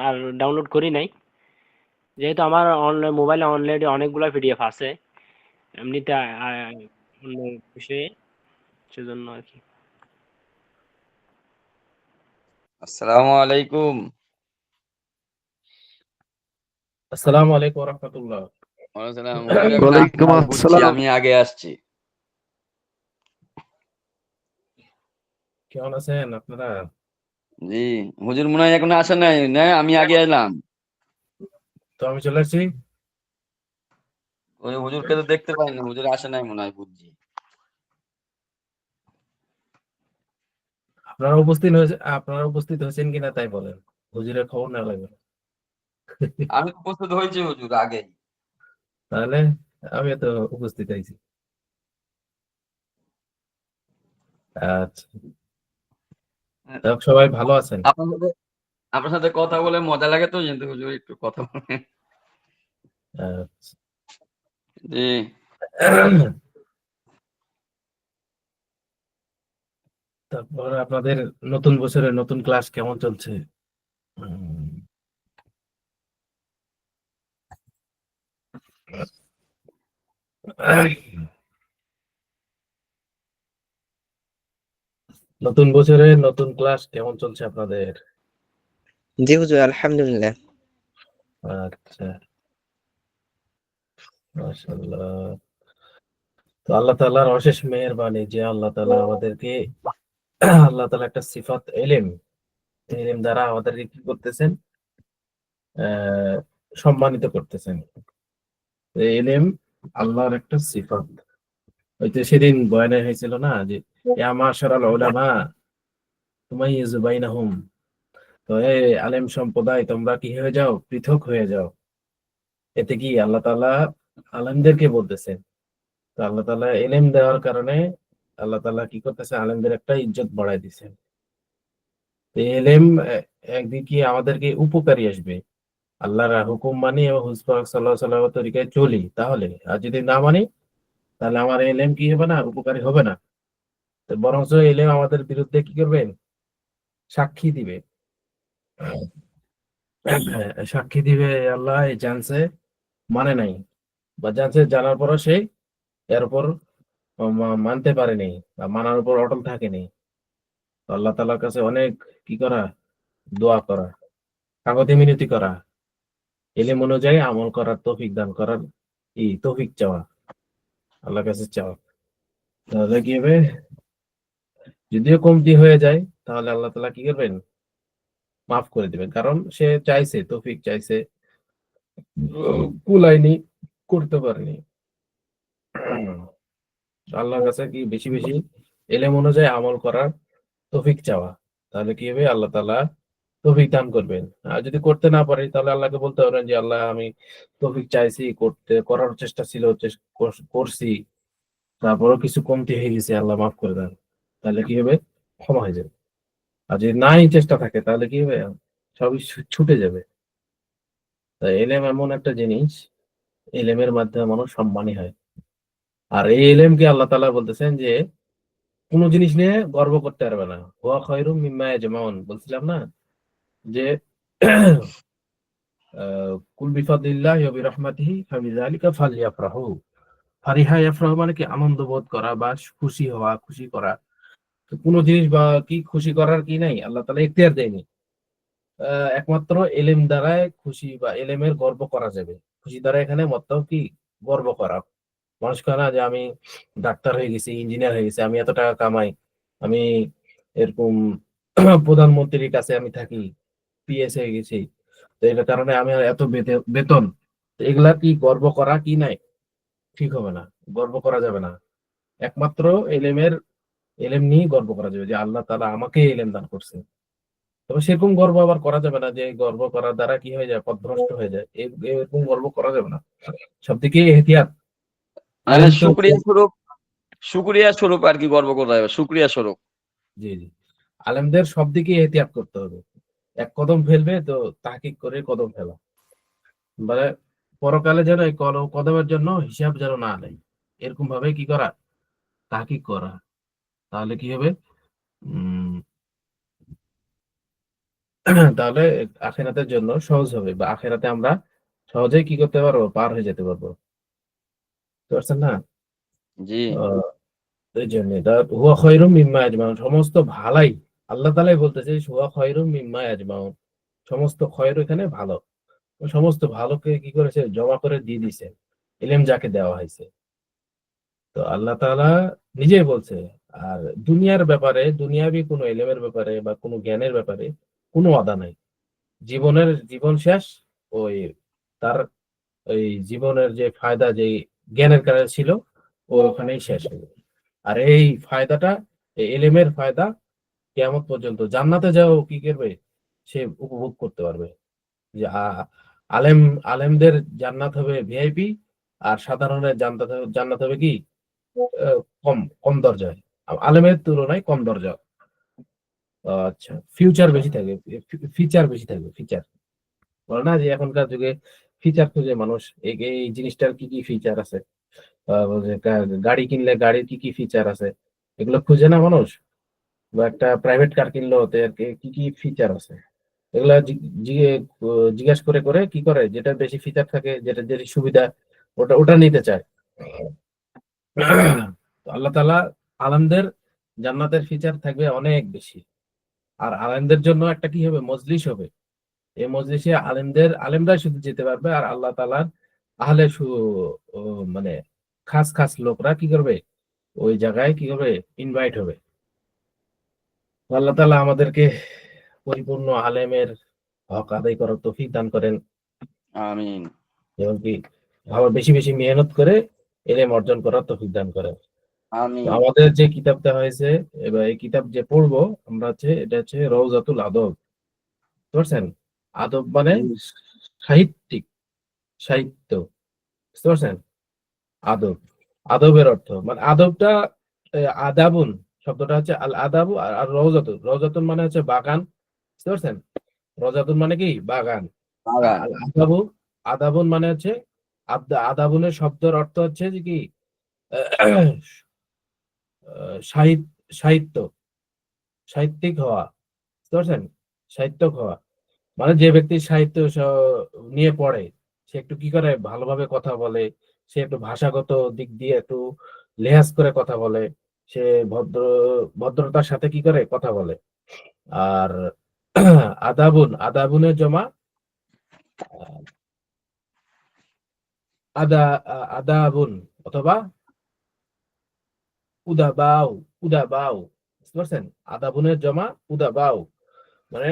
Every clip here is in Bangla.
আর ডাউনলোড করি নাই, যেহেতু আমার অনলাইন মোবাইলে অলরেডি অনেকগুলো পিডিএফ আছে এমনিতে অন্য বিষয়ে, সেজন্য আর কি। আসসালামু আলাইকুম। আসসালামু আলাইকুম রহমতুল্লাহ। ওয়ালাইকুম সালাম। হুজুর এখন ওয়ালাইকুম আপনার বুঝছি, আসসালাম। আমি আগে আসছি। কেমন আছেন আপনারা? জি, হুজুর মনে হয় এখনো আসেন নাই, না আমি আগে এলাম। তো আমি চলে আসছি। ওই হুজুরকে তো দেখতে পাইনি, হুজুর আসে নাই মনে হয়, বুঝছি। আপনারা উপস্থিত হয়েছেন কিনা তাই বলেন, হুজুরের খবর না লাগবে। আমি তো প্রস্তুত হয়েছি হুজুর আগেই। তাহলে আমি তো উপস্থিত হয়েছি। আচ্ছা, সবাই ভালো আছেন? আপনার সাথে আপনার সাথে কথা বলে মজা লাগে তো, কিন্তু হুজুর একটু কথা বলে। আচ্ছা। জি, তারপর আপনাদের নতুন বছরের নতুন ক্লাস কেমন চলছে? উম, নতুন বছরের নতুন ক্লাস কেমন চলছে আপনাদের? জি হুজুর, আলহামদুলিল্লাহ। আচ্ছা, মাশাআল্লাহ। তো আল্লাহ তাআলার অশেষ মেহেরবানি যে আল্লাহ তাআলা আমাদেরকে আল্লাহ তাআলা একটা সিফাত এলেম, এলেম দ্বারা আমাদেরকে কি করতেছেন? আহ সম্মানিত করতেছেন। এই এলেম আল্লাহর একটা সিফাত। হয়তো সেদিন বয়ানে হয়েছিল না যে ইয়া মাশারাল উলামা তুমাইয়িজু বাইনাহুম, তো এই আলেম সম্প্রদায় তোমরা কি হয়ে যাও, পৃথক হয়ে যাও। এতে কি আল্লাহ তাআলা আলেমদেরকে বলতেছেন। তো আল্লাহ তাআলা এলেম দেওয়ার কারণে আল্লাহ তাআলা কি করতেছে, আলেমদের একটা ইজ্জত বাড়ায় দিচ্ছেন। তো এই এলেম একদিকে আমাদেরকে উপকারী আসবে, আল্লাহর হুকুম মানি এবং হুজুর পাক সাল্লাল্লাহু আলাইহি ওয়াসাল্লামের তরিকায় চলি তাহলে। আর যদি না মানি তাহলে আমার এলেম কি হবে না, উপকারী হবে না। তো বরঞ্চ এলেম আমাদের বিরুদ্ধে কি করবেন, সাক্ষী দিবে। সাক্ষী দিবে আল্লাহ এই জানছে, মানে নাই, বা জানছে জানার পরও সে এর উপর মানতে পারেনি বা মানার উপর অটল থাকেনি। তো আল্লাহ তাআলার কাছে অনেক কি করা, দোয়া করা, কাগজে মিনতি করা, এলেম অনুযায়ী আমল করার তৌফিক দান করার তৌফিক চাওয়া, আল্লাহর কাছে চাওয়া। তাহলে কি হবে, যদিও কমতি হয়ে যায় তাহলে আল্লাহ তাআলা কি করবেন, মাফ করে দিবেন। কারণ সে চাইছে, তৌফিক চাইছে, কুলাইনি, করতে পারেনি। আল্লাহর কাছে কি বেশি বেশি এলেম অনুযায়ী আমল করার তৌফিক চাওয়া, তাহলে কি হবে, আল্লাহ তাআলা তৌফিক দান করবেন। আর যদি করতে না পারি তাহলে আল্লাহকে বলতে পারেন যে আল্লাহ আমি তৌফিক চাইছি, করার চেষ্টা ছিল, করছি, তারপরও কিছু কমতি হয়ে গেছে, আল্লাহ মাফ করে দেন। তাহলে কি হবে, ক্ষমা হয়ে যাবে। আর যদি নাই চেষ্টা থাকে তাহলে কি হবে, সবই ছুটে যাবে। তাই এলেম এমন একটা জিনিস, এলেমের মাধ্যমে মানুষ সম্মানী হয়। আর এই এলেমকে আল্লাহ তাআলা বলতেছেন যে কোন জিনিস নিয়ে গর্ব করতে পারবে না। ওয়া খায়রুম মিম্মা ইয়াজমাউন, বলছিলাম না যে কুল বিফাদিল্লাহি ওয়া বিরহমাতিহি ফাবিযালিকা ফালইফরাহু। ফারিহা ইয়াফরাহু মানে কি, আনন্দ বোধ করা বা খুশি হওয়া, খুশি করা। তো কোন জিনিস বা কি খুশি করার কি নাই, আল্লাহ তাআলা ইখতিয়ার দেয়নি। একমাত্র এলেম দ্বারাই খুশি বা এলেমের গর্ব করা যাবে। খুশি দ্বারা এখানে মতলব কি, গর্ব করা। মানুষ কয় না যে আমি ডাক্তার হয়ে গেছি, ইঞ্জিনিয়ার হয়ে গেছি, আমি এত টাকা কামাই, আমি এরকম প্রধানমন্ত্রীর কাছে আমি থাকি, পিএস হয়ে গেছি, তো এটার কারণে আমি আর এত বেতন। তো এগুলা কি গর্ব করা কি নাই, ঠিক হবে না, গর্ব করা যাবে না। একমাত্র এলেমের, এলেম নিয়ে গর্ব করা যাবে যে আল্লাহ তাআলা আমাকে এলেম দান করছে। তবে সেরকম গর্ব আবার করা যাবে না যে গর্ব করার দ্বারা কি হয়ে যায়, পথভ্রষ্ট হয়ে যায়, এরকম গর্ব করা যাবে না। সব দিকে এহতিয়াত। মানে আলেম তো, শুকরিয়া স্বরূপ আর কি গর্ব করা যাবে, শুকরিয়া স্বরূপ। জি জি, আলেমদের সব দিকে এহতিয়াত করতে হবে। এক কদম ফেলবে তো তাহকিক করে কদম ফেলা, মানে পরকালে যেন এই কদমের জন্য হিসাব যেন না নেই, এরকম ভাবে কি করা, তাহকিক করা। তাহলে কি হবে, উম তাহলে আখিরাতের জন্য সহজ হবে, বা আখিরাতে আমরা সহজেই কি করতে পারবো, পার হয়ে যেতে পারবো। বুঝতে পারছেন না? জি এই জন্য হুয়া খৈরুম মিম্মা আজমাউন, সমস্ত ভালাই আল্লাহ তাআলাই বলতেছে হুয়া খৈরুম মিম্মা আজমাউন, সমস্ত খয়র এখানে ভালো, সমস্ত ভালোকে কি করেছে, জমা করে দিয়ে দিছে ইলম যাকে দেওয়া হয়েছে। তো আল্লাহ তাআলা নিজেই বলছে। আর দুনিয়ার ব্যাপারে, দুনিয়াবি কোনো ইলমের ব্যাপারে বা কোনো জ্ঞানের ব্যাপারে কোনো ওয়াদা নাই। জীবন শেষ, ওই তার ওই জীবনের যে ফায়দা, যে জ্ঞানের কারণে ছিল, ও ওখানেই শেষ হয়ে যাবে। আর এই ফায়দাটা, এই ইলমের ফায়দা কিয়ামত পর্যন্ত জান্নাতে যাও কি করবে, সে উপভোগ করতে পারবে। যে আলেম আলেমদের জান্নাত হবে ভিআইপি, আর সাধারণের জান্নাত হবে কি কম কম দরজায়, আলেমের তুলনায় কম দরজা। আচ্ছা, ফিউচার বেশি থাকবে, ফিচার বেশি থাকবে, ফিচার বলে না যে এখনকার যুগে ফিচার খুঁজে মানুষ, এই এই জিনিসটার কি কি ফিচার আছে, যে গাড়ি কিনলে গাড়ির কি কি ফিচার আছে, এগুলো খুঁজে না মানুষ। বা একটা প্রাইভেট কার কিনলো ওতে আর কি কি ফিচার আছে, এগুলা জিজ্ঞাসা করে করে কি করে, যেটা বেশি ফিচার থাকে, যেটা যেটা সুবিধা, ওটা ওটা নিতে চায়। তো আল্লাহ তাআলা আলেমদের জান্নাতের ফিচার থাকবে অনেক বেশি। আর আলেমদের জন্য একটা কি হবে, মজলিস হবে। এই মজলিসে আলেমরাই শুধু যেতে পারবে, আর আল্লাহ তাআলার আহলে মানে খাস খাস লোকরা কি করবে, ওই জায়গায় কি করবে, ইনভাইট হবে। তো আল্লাহ তাআলা আমাদেরকে পরিপূর্ণ আলেমের হক আদায় করার তৌফিক দান করেন, আমিন এবং কি আবার বেশি বেশি মেহনত করে ইলম অর্জন করার তৌফিক দান করেন। তো আমিন আমাদের যে কিতাবটা হয়েছে, এবার এই কিতাব যে পড়বো আমরা, এটা হচ্ছে রওজাতুল আদব। বুঝতে পারছেন? আদব মানে জি সাহিত্যিক, সাহিত্য। বুঝতে পারছেন? আদব, আদবের অর্থ মানে আদবটা আদাবুন শব্দটা হচ্ছে আল আদাবু, আর রওজাতুন, রওজাতুন মানে হচ্ছে বাগান। বুঝতে পারছেন? রওজাতুন মানে কি বাগান। বাগান আল আদাবু, আদাবুন মানে হচ্ছে আদাবুনের শব্দের অর্থ হচ্ছে যে কি আহ, সাহিত্য, সাহিত্যিক হওয়া। বুঝতে পারছেন? সাহিত্যক হওয়া মানে যে ব্যক্তি সাহিত্য নিয়ে পড়ে, সে একটু কি করে, ভালোভাবে কথা বলে, সে একটু ভাষাগত দিক দিয়ে একটু লেহাজ করে কথা বলে, সে ভদ্রতার সাথে কি করে কথা বলে। আর আদাবুনের জমা আহ, আদা আদাবুন, অথবা উদাবাউ, উদাবাউ। বুঝতে পারছেন? আদাবুনের জমা উদাবাউ, মানে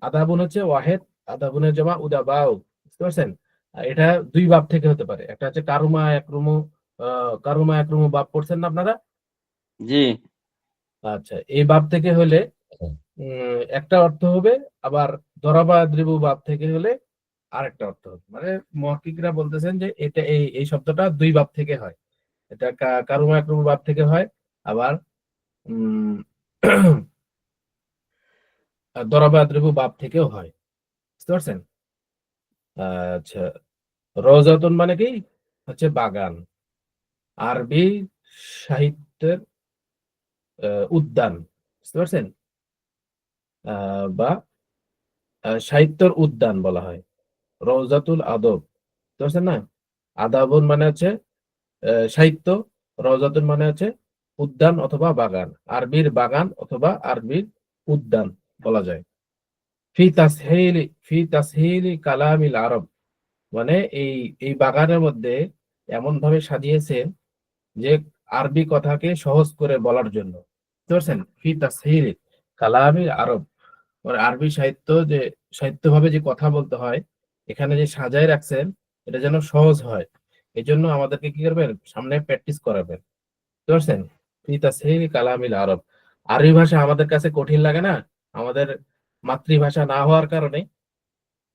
আদাবুন হচ্ছে ওয়াহেদ, আদাবুনের জমা উদাবাউ। বুঝতে পারছেন? আর এটা দুই বাব থেকে হতে পারে, একটা হচ্ছে কারুমা একরুমু, কারুমা একরুমু বাব পড়ছেন না আপনারা? জি আচ্ছা, এই বাব থেকে হলে একটা অর্থ হবে, আবার দরাবা দ্রিবু বাব থেকে হলে আরেকটা অর্থ হবে। মানে মুহাক্কিকরা বলতেছেন যে এটা এই এই শব্দটা দুই বাব থেকে হয়। এটা কারুমা একরুমু বাব থেকে হয়, আবার উম দরাবা দ্রিবু বাব থেকেও হয়। বুঝতে পারছেন? আচ্ছা, রওজাতুন মানে কি, হচ্ছে বাগান। আরবি সাহিত্যের উদ্যান। বুঝতে পারছেন? বা সাহিত্যের উদ্যান বলা হয় রওজাতুল আদব। বুঝতে পারছেন না? আদাবুন মানে হচ্ছে সাহিত্য, রওজাতুন মানে হচ্ছে উদ্যান অথবা বাগান, আরবির বাগান অথবা আরবির উদ্যান বলা যায়। ফি তাসহিলি কালামিল আরব, মানে এই এই বাগানের মধ্যে এমন ভাবে সাজিয়েছেন যে আরবি কথাকে সহজ করে বলার জন্য। বুঝতে পারছেন? ফি তাসহিল কালামি আরব, মানে আরবি সাহিত্য, যে সাহিত্য ভাবে যে কথা বলতে হয়, এখানে যে সাজায় রাখছেন, এটা যেন সহজ হয়। এই জন্য আমাদেরকে কি করবেন, সামনে প্র্যাকটিস করাবেন। বুঝতে পারছেন? ফি তাসহিল কালামিল আরব, আরবি ভাষা আমাদের কাছে কঠিন লাগে না, আমাদের মাতৃভাষা না হওয়ার কারণে।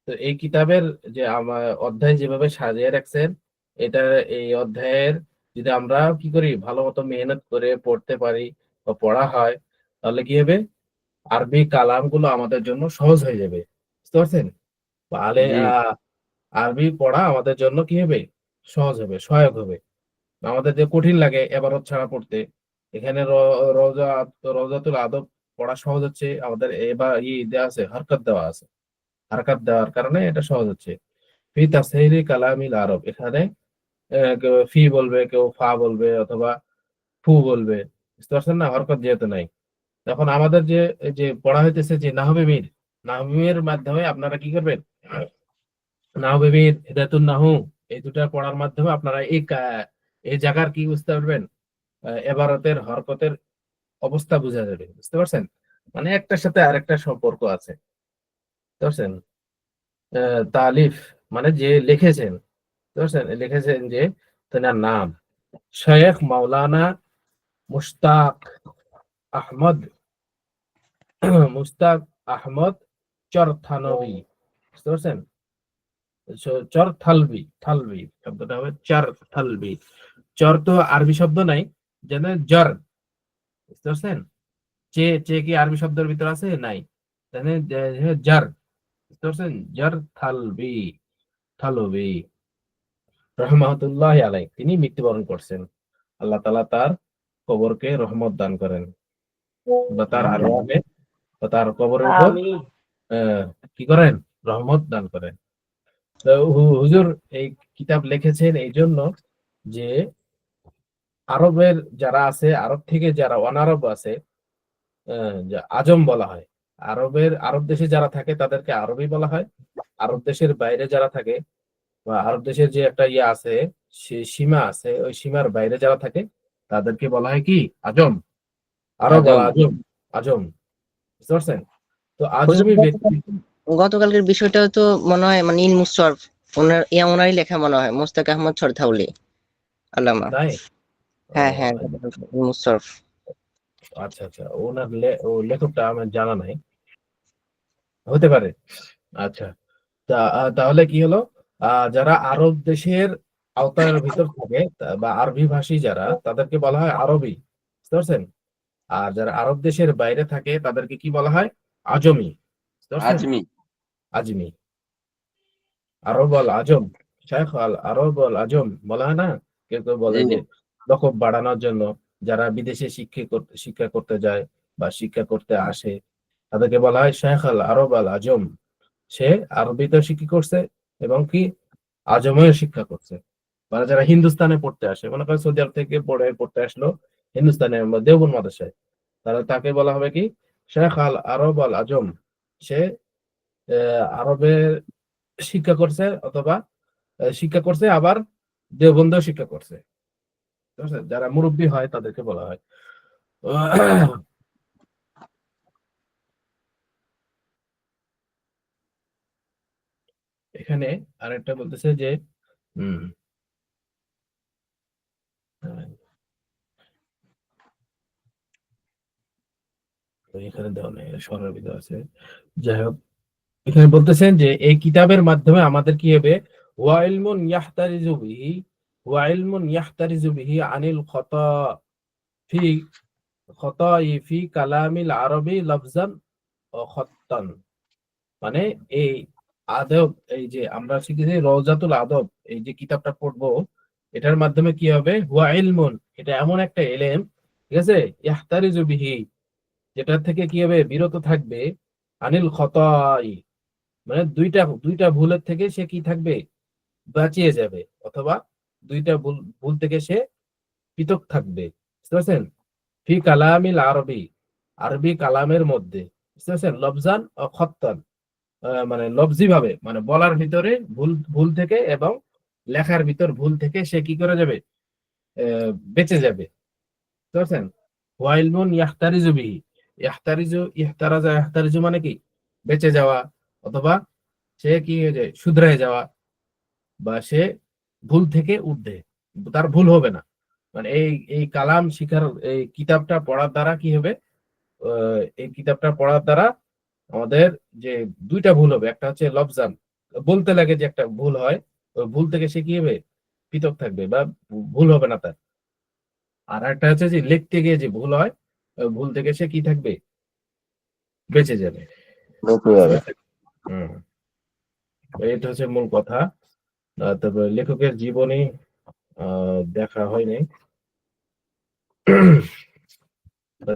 তো এই কিতাবের যে আমার অধ্যায় যেভাবে সাজিয়ে রাখছেন, এটা এই অধ্যায়ের যদি আমরা কি করি, ভালো মতো মেহনত করে পড়তে পারি বা পড়া হয়, তাহলে কি হবে, আরবি কালাম গুলো আমাদের জন্য সহজ হয়ে যাবে। বুঝতে পারছেন? তাহলে জি আরবি পড়া আমাদের জন্য কি হবে, সহজ হবে, সহায়ক হবে। আমাদের যে কঠিন লাগে এবারত ছাড়া পড়তে, এখানে রওজাতুল আদব পড়া সহজ হচ্ছে আমাদের। এবার দেওয়া আছে, হরকত দেওয়া আছে, হরকত দেওয়ার কারণে এটা সহজ হচ্ছে। ফি তাসহিলি কালামিল আরব, এখানে কেউ ফি বলবে, কেউ ফা বলবে, অথবা ফু বলবে, বুঝতে পারছেন না, হরকত যেহেতু নাই। তখন আমাদের যে এই যে পড়া হইতেছে যে নাহবে মির, নাহবে মির মাধ্যমে আপনারা কি করবেন, নাহবে মির, হিদায়াতুন নাহু, এই দুটা পড়ার মাধ্যমে আপনারা এই জায়গার কি বুঝতে পারবেন, এবারতের হরকতের অবস্থা বোঝা যাবে, বুঝতে পারছেন, মানে একটার সাথে আরেকটা সম্পর্ক আছে, বুঝতে পারছেন। তালিফ মানে যে লিখেছেন, বুঝতে পারছেন, লিখেছেন যে তেনার নাম শেখ মাওলানা মুশতাক আহমদ, মুস্তাক আহমদ চরথানবী, বুঝতে পারছেন। চর থালবি, থালবি শব্দটা হবে চর থালবি। চর তো আরবি শব্দ নাই, যেন জর, বুঝতে পারছেন। চে চে কি আরবি শব্দের ভিতর আছে? নাই, তাহলে জর, বুঝতে পারছেন, জর থালবি, থালবি রহমাতুল্লাহ আলাই, তিনি মৃত্যুবরণ করছেন। আল্লাহ তাআলা তার কবরকে রহমত দান করেন, বা তার আরওয়াহে, বা তার কবরের উপর আহ, কি করেন, রহমত দান করেন। তো হুজুর এই কিতাব লিখেছেন এই জন্য যে আরবের যারা আছে, আরব থেকে যারা অনারব আছে, আজম বলা হয়। আরব দেশে যারা থাকে তাদেরকে আরবি বলা হয়। আরব দেশের বাইরে যারা থাকে, বা আরব দেশের যে একটা ইয়ে আছে, সীমা আছে, ওই সীমার বাইরে যারা থাকে তাদেরকে বলা হয় কি, আজম। আরব আজম। আর আজম, আজম, বুঝতে পারছেন। তো হুজুর, আজমি ব্যক্তি, গতকালকের বিষয়টাও তো মনে হয় মানে ইলমুস সরফ, ওনারই লেখা মনে হয়, মুস্তাক আহমদ চরথাউলি আল্লামা। তাই? হ্যাঁ হ্যাঁ, আচ্ছা ইলমুস সরফ। আচ্ছা, ওনার ও লেখকটা আমার জানা নাই, হতে পারে। আচ্ছা, তাহলে কি হলো, যারা আরব দেশের আওতার ভিতর থাকে, বা আরবি ভাষী যারা, তাদেরকে বলা হয় আরবি, বুঝতে পারছেন। আর যারা আরব দেশের বাইরে থাকে তাদেরকে কি বলা হয়, আজমি, বুঝতে পারছেন, আজমি। আজমি। আরব আল আজম, শেখ আল আরব আল আজম বলা হয় না, কেউ কেউ বলে জি যে জি। লকব বাড়ানোর জন্য, যারা বিদেশে শিক্ষা করতে যায় বা শিক্ষা করতে আসে, তাদেরকে বলা হয় শেখ আল আরব আল আজম। সে আরবিতে শিক্ষা করছে এবং কি আজমেও শিক্ষা করছে। মানে যারা হিন্দুস্তানে পড়তে আসে, মনে করেন সৌদি আরব থেকে পড়তে আসলো হিন্দুস্তানে বা দেওবন্দ মাদ্রাসায়, তাহলে তাকে বলা হবে কি, শেখ আল আরব আল আজম। সে আরবে শিক্ষা করছে, অথবা শিক্ষা করছে, আবার দেওবন্দেও শিক্ষা করছে, ঠিক আছে? যারা মুরব্বী হয় তাদেরকে বলা হয়। এখানে আরেকটা বলতেছে যে হম এখানে দেওয়া নেই, স্বরের ভিতরে আছে। যাই হোক, এখানে বলতেছেন যে এই কিতাবের মাধ্যমে আমাদের কি হবে, ওয়া ইলমুন ইয়াহতারিজু বিহি, ওয়া ইলমুন ইয়াহতারিজু বিহি আনিল ফি ফি কালামিল আরবি লফজান ও খত্তান। মানে এই আদব, এই যে আমরা শিখেছি রওজাতুল আদব, এই যে কিতাবটা পড়বো, এটার মাধ্যমে কি হবে, হুয়া ইলমুন, এটা এমন একটা এলেম, ঠিক আছে, ইয়াহতারিজু বিহি, যেটা থেকে কি হবে, বিরত থাকবে, আনিল খতাই, মানে দুইটা দুইটা ভুলের থেকে সে কি থাকবে, বাঁচিয়ে যাবে, অথবা দুইটা ভুল ভুল থেকে সে পৃথক থাকবে, বুঝতে পারছেন। ফি কালামিল আরবি, আরবি কালামের মধ্যে, বুঝতে পারছেন, লফজান ও খত্তান, মানে লফজি ভাবে, মানে বলার ভিতরে ভুল ভুল থেকে এবং লেখার ভিতর ভুল থেকে সে কি করে যাবে, বেঁচে যাবে, বুঝতে পারছেন। ওয়াইলমুন ইয়াহতারিজু বিহি, ইহতারাজু মানে কি, বেঁচে যাওয়া, অথবা সে কি হয়ে যায়, শুধরে যাওয়া, বা সে ভুল থেকে ঊর্ধ্বে, তার ভুল হবে না। মানে এই কালাম শিখার, এই কিতাবটা পড়ার দ্বারা কি হবে, এই কিতাবটা পড়ার দ্বারা আমাদের যে দুইটা ভুল হবে, একটা হচ্ছে লফজান, বলতে লাগে যে একটা ভুল হয়, ওই ভুল থেকে সে কি হবে, পৃথক থাকবে, বা ভুল হবে না তার। আর একটা হচ্ছে যে লিখতে গিয়ে যে ভুল হয়, ওই ভুল থেকে সে কি থাকবে, বেঁচে যাবে। হম, এটা হচ্ছে মূল কথা। তবে লেখকের জীবনী দেখা হয়নি,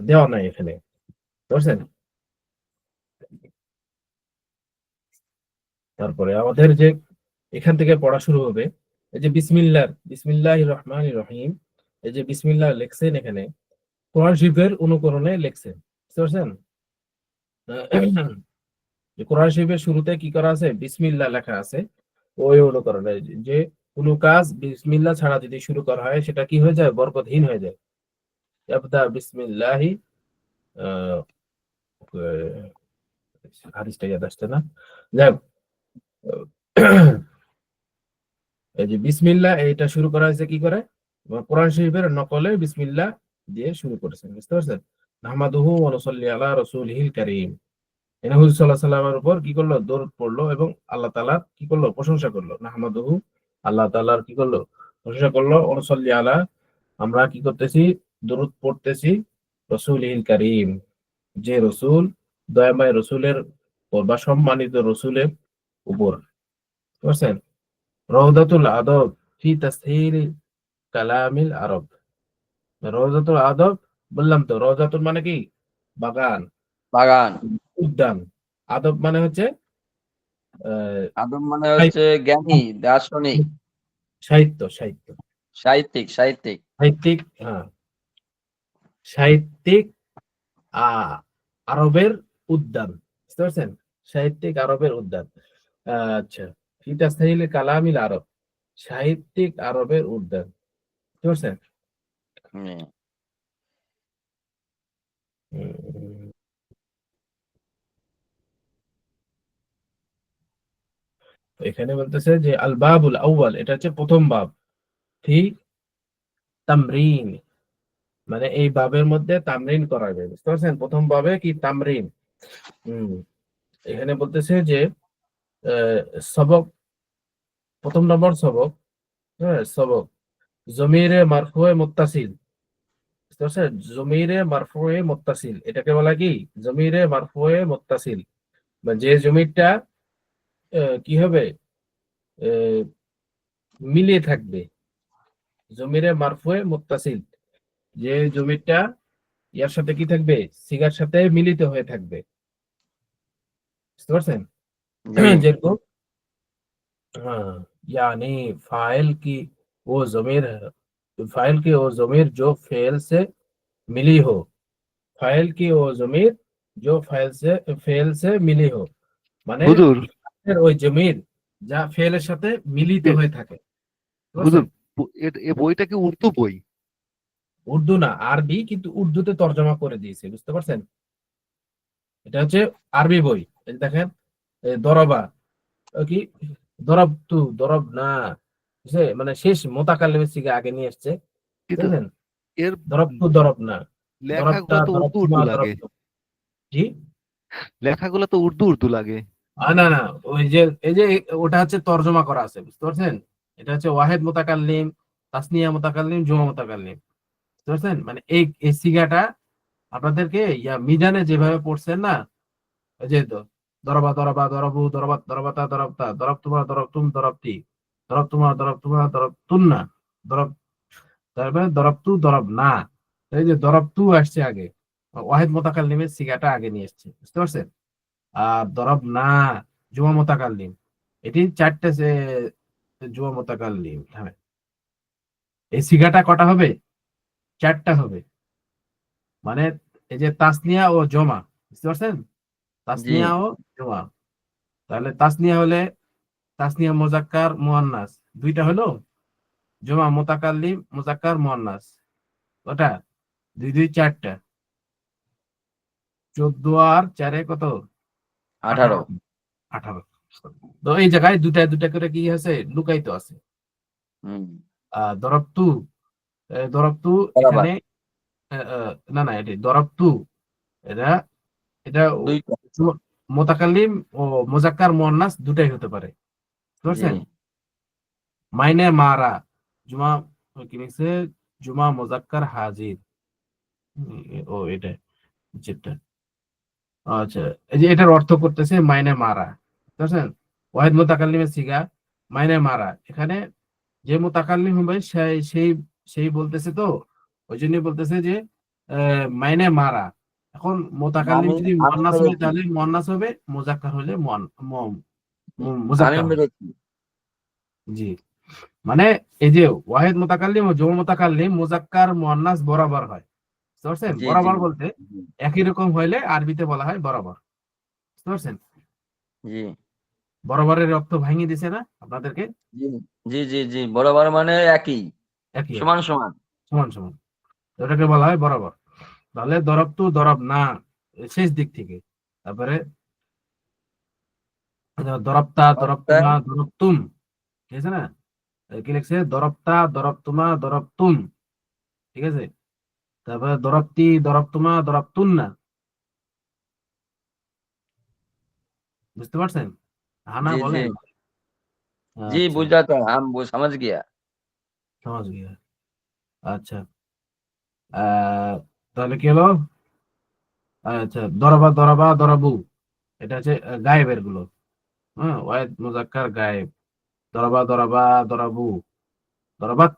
দেওয়া নাই এখানে। বুঝছেন? তারপরে আমাদের যে এখান থেকে পড়া শুরু হবে, এই যে বিসমিল্লাহির রহমানির রহিম, এই যে বিসমিল্লাহ লেখছেন এখানে কোরআন শরীফের অনুকরণে লেখছেন, বুঝতে পারছেন? যে কোরআন শরীফের শুরুতে কি করা আছে, বিসমিল্লাহ লেখা আছে, ওই অনুকরণে যে কোনো কাজ বিসমিল্লাহ ছাড়া যদি শুরু করা হয় সেটা কি হয়ে যায়, বরকতহীন হয়ে যায়। ইবদা বিসমিল্লাহি, আহ হাদিসটা ইয়াদ আসছে না, যাই হোক, এই যে বিসমিল্লাহ এটা শুরু করা হয়েছে কি করে, কোরআন শরীফের নকলে বিসমিল্লাহ দিয়ে শুরু করেছেন, বুঝতে পারছেন? নাহমাদুহু ওয়া নুসাল্লি আলা রাসূলিহিল কারীম, এনে হুজুর সাল্লাল্লাহু আলাইহি সাল্লামের উপর কি করলো, দরুদ পড়লো এবং আল্লাহ তাআলা কি করলো, প্রশংসা করলো। নাহমাদুহু, আল্লাহ তাআলার কি করলো, প্রশংসা করলো। ওয়া নুসাল্লি আলা, আমরা কি করতেছি, দরুদ পড়তেছি রাসূলিহিল কারীম, যে রাসূল, দয়াময় রাসূলের বা সম্মানিত রাসূলের উপর, বুঝতে পারছেন? রওদাতুল আদব ফি তাসহিল কালামিল আরব, রওজাতুল আদব, বললাম তো রওজাতুল মানে কি, বাগান, বাগান। উদ্যান, আদব মানে হচ্ছে আহ, আদম মানে হচ্ছে জ্ঞানী, দার্শনিক, সাহিত্য, সাহিত্য, সাহিত্যিক, সাহিত্যিক। সাহিত্যিক, হ্যাঁ, সাহিত্যিক আরবের উদ্যান, বুঝতে পারছেন? সাহিত্যিক আরবের উদ্যান। আচ্ছা, ফি তাসহিল কালামিল আরব, সাহিত্যিক আরবের উদ্যান, বুঝতে পারছেন? হুম। উম, এখানে বলতেছে যে আল বাবুল আউয়াল, এটা হচ্ছে প্রথম বাব, ফি তামরিন, মানে এই বাবের মধ্যে তামরিন করা যায়, বুঝতে পারছেন? প্রথম বাবে কি তামরিন। হম এখানে বলতেছে যে আহ, সবক, প্রথম নম্বর সবক, হ্যাঁ সবক, জমিরে মারফুয়ে মুত্তাসিল, বুঝতে পারছেন? জমিরে মারফুয়ে মুত্তাসিল, এটাকে বলা কি, জমিরে মারফুয়ে মুত্তাসিল, মানে যে জমিরটা কি হবে, আহ, মিলিয়ে থাকবে, জমিরে মারফুয়ে মুত্তাসিল, যে জমিরটা ইয়ার সাথে কি থাকবে, সিগার সাথে মিলিত হয়ে থাকবে, বুঝতে পারছেন? জি। যেরকম हाँ, यानी फाइल की वो जमीर है, फाइल की वो जमीर जो फेल से मिली हो, फाइल की वो जमीर जो फेल से मिली हो, মানে হুজুর, ওই জমির যা ফেলের সাথে মিলিত এ- হয়ে থাকে, হুজুর, বুঝছেন? এ বইটা কি উর্দু বই? উর্দু না, আরবি, কিন্তু উর্দুতে তর্জমা করে দিয়েছে, বুঝতে পারছেন? এটা হচ্ছে আরবি বই। এই যে দেখেন, দরবা, কি, দরব তু, দরব না, বুঝছে? মানে শেষ মোতাকাল্লিমের থেকে আগে নিয়ে আসছে, কিন্তু বুঝলেন? এর দরব তু, দরব না, দরবটা লেখাগুলো তো দরব উর্দু তুমা উর্দু দরব লাগে। তু। জি, লেখাগুলো তো উর্দু উর্দু লাগে। না না, ওই যে এই যে ওটা হচ্ছে তর্জমা করা আছে, বুঝতে পারছেন? এটা হচ্ছে ওয়াহেদ মোতাকাল্লিম, তাসনিয়া মোতাকাল্লিম, জুমা মোতাকাল্লিম, বুঝতে পারছেন? মানে এই এই সিগাটা আপনাদেরকে মিজানে যেভাবে পড়ছেন না, ওই যে তো দরবা দরবা দরবু দরবাত দরবাতা দরবতা দরব তোমার দরব তুম দরবতি দরব তোমার দরব তুন না দরব, তারপরে দরব তু দরব না, এই যে দরব তু আসছে আগে, ওয়াহেদ মোতাকাল্লিমের সিগাটা আগে নিয়ে এসছে, বুঝতে পারছেন? আর দরব না, জুমা মোতাকাল্লিম, এটি চারটে জুমা মোতাকাল্লিম, হ্যাঁ, এই সিগাটা কটা হবে, চারটা হবে, মানে এই যে তাসনিয়া ও জমা, বুঝতে পারছেন? জি। তাসনিয়া ও জমা, তাহলে তাসনিয়া হলে তাসনিয়া মুজাক্কার মুয়ান্নাস, দুইটা হলো, জমা মুতাকাল্লিম মুজাক্কার মুয়ান্নাস, ওটা দুই দুই চারটা, 14 আর 4 কত, 18। 18। তো এই জায়গায় দুটা দুটা করে কি আছে, লুকায়িত আছে। হুম। দরবতু, দরবতু বরাবর। এখানে না না, এটি দরবতু, এটা এটা দুইটা। মুতাকাল্লিম ও মুজাক্কার মুয়ান্নাস দুটাই হতে পারে, বুঝতে জি। পারছেন? মাইনে মারা, জুমা, কি লিখছে, জুমা মুজাক্কার হাজির, ও এটা যেটা, আচ্ছা, এই যে এটার অর্থ করতেছে মাইনে মারা, বুঝছেন? ওয়াহিদ মুতাকাল্লিমের সিগা মাইনে মারা, এখানে যে মুতাকাল্লিম হবে সেই সেই সেই বলতেছে, তো ওই জন্য বলতেছে যে মাইনে মারা, এখন মোতাকাল্লিম আমি যদি আমি মুয়ান্নাস হয় মেরেছি তাহলে মুয়ান্নাস হবে, মুজাক্কার হলে আমি মুজাক্কার হবে। মেরেছি জি, মানে এই যে ওয়াহিদ মুতাকাল্লিম ও জমা মুতাকাল্লিম মুজাক্কার মুয়ান্নাস বরাবর হয়, বুঝতে পারছেন? জি জি বরাবর বলতে জি একই রকম হইলে আরবিতে বলা হয় বরাবর, বুঝতে পারছেন? জি বরাবরের অর্থ ভাঙিয়ে দিছে না আপনাদেরকে? জি জি জি জি বরাবর মানে একই, একই একই, সমান সমান। সমান সমান, এটাকে বলা হয় বরাবর। তাহলে দরবতু দরব না, শেষ দিক থেকে। তারপরে দরবতা একটা দরবতুমা দরবতুম, ঠিক আছে না? কি লিখছে? দরবতা দরবতুমা দরবতুম, ঠিক আছে? তারপরে দরবতি দরবতুমা দরবতুন না, বুঝতে পারছেন? হানা জি জি বলেন। जी আচ্ছা, बुझ जाता है, हम वो समझ गया। সমাজ গিয়া। আচ্ছা, তাহলে কি হলো? আচ্ছা, দরবা দরবা দরবু, এটা হচ্ছে গায়েবের গুলো। হ্যাঁ, ওয়াহিদ মুজাক্কার গায়েব। দরবা দরবা দরবু, দরবাত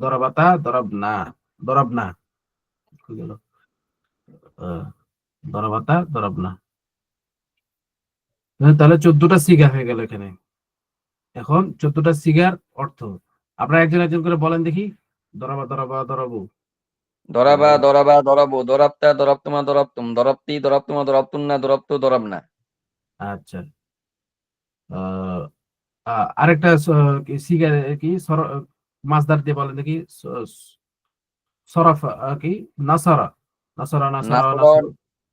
দরবাতা দরবনা, দরবনা কি গেল? আহ, দরবাতা দরবনা। তাহলে 14টা সিগা হয়ে গেল এখানে। এখন 14টা সিগার অর্থ আপনারা একজন একজন করে বলেন দেখি। দরবা দরবা দরবু, दरबा दरबा दरबो दरबता दरबतुमा दरबतुम दरबती दरबतुमा दरबतुन्ना दरबतु दरबना। আচ্ছা। আহ, আরেকটা সিগা কি মাসদার দিয়ে বলেন দেখি। সরফ কি? নাসারা, নাসারা নাসারা नासरो নাসারা।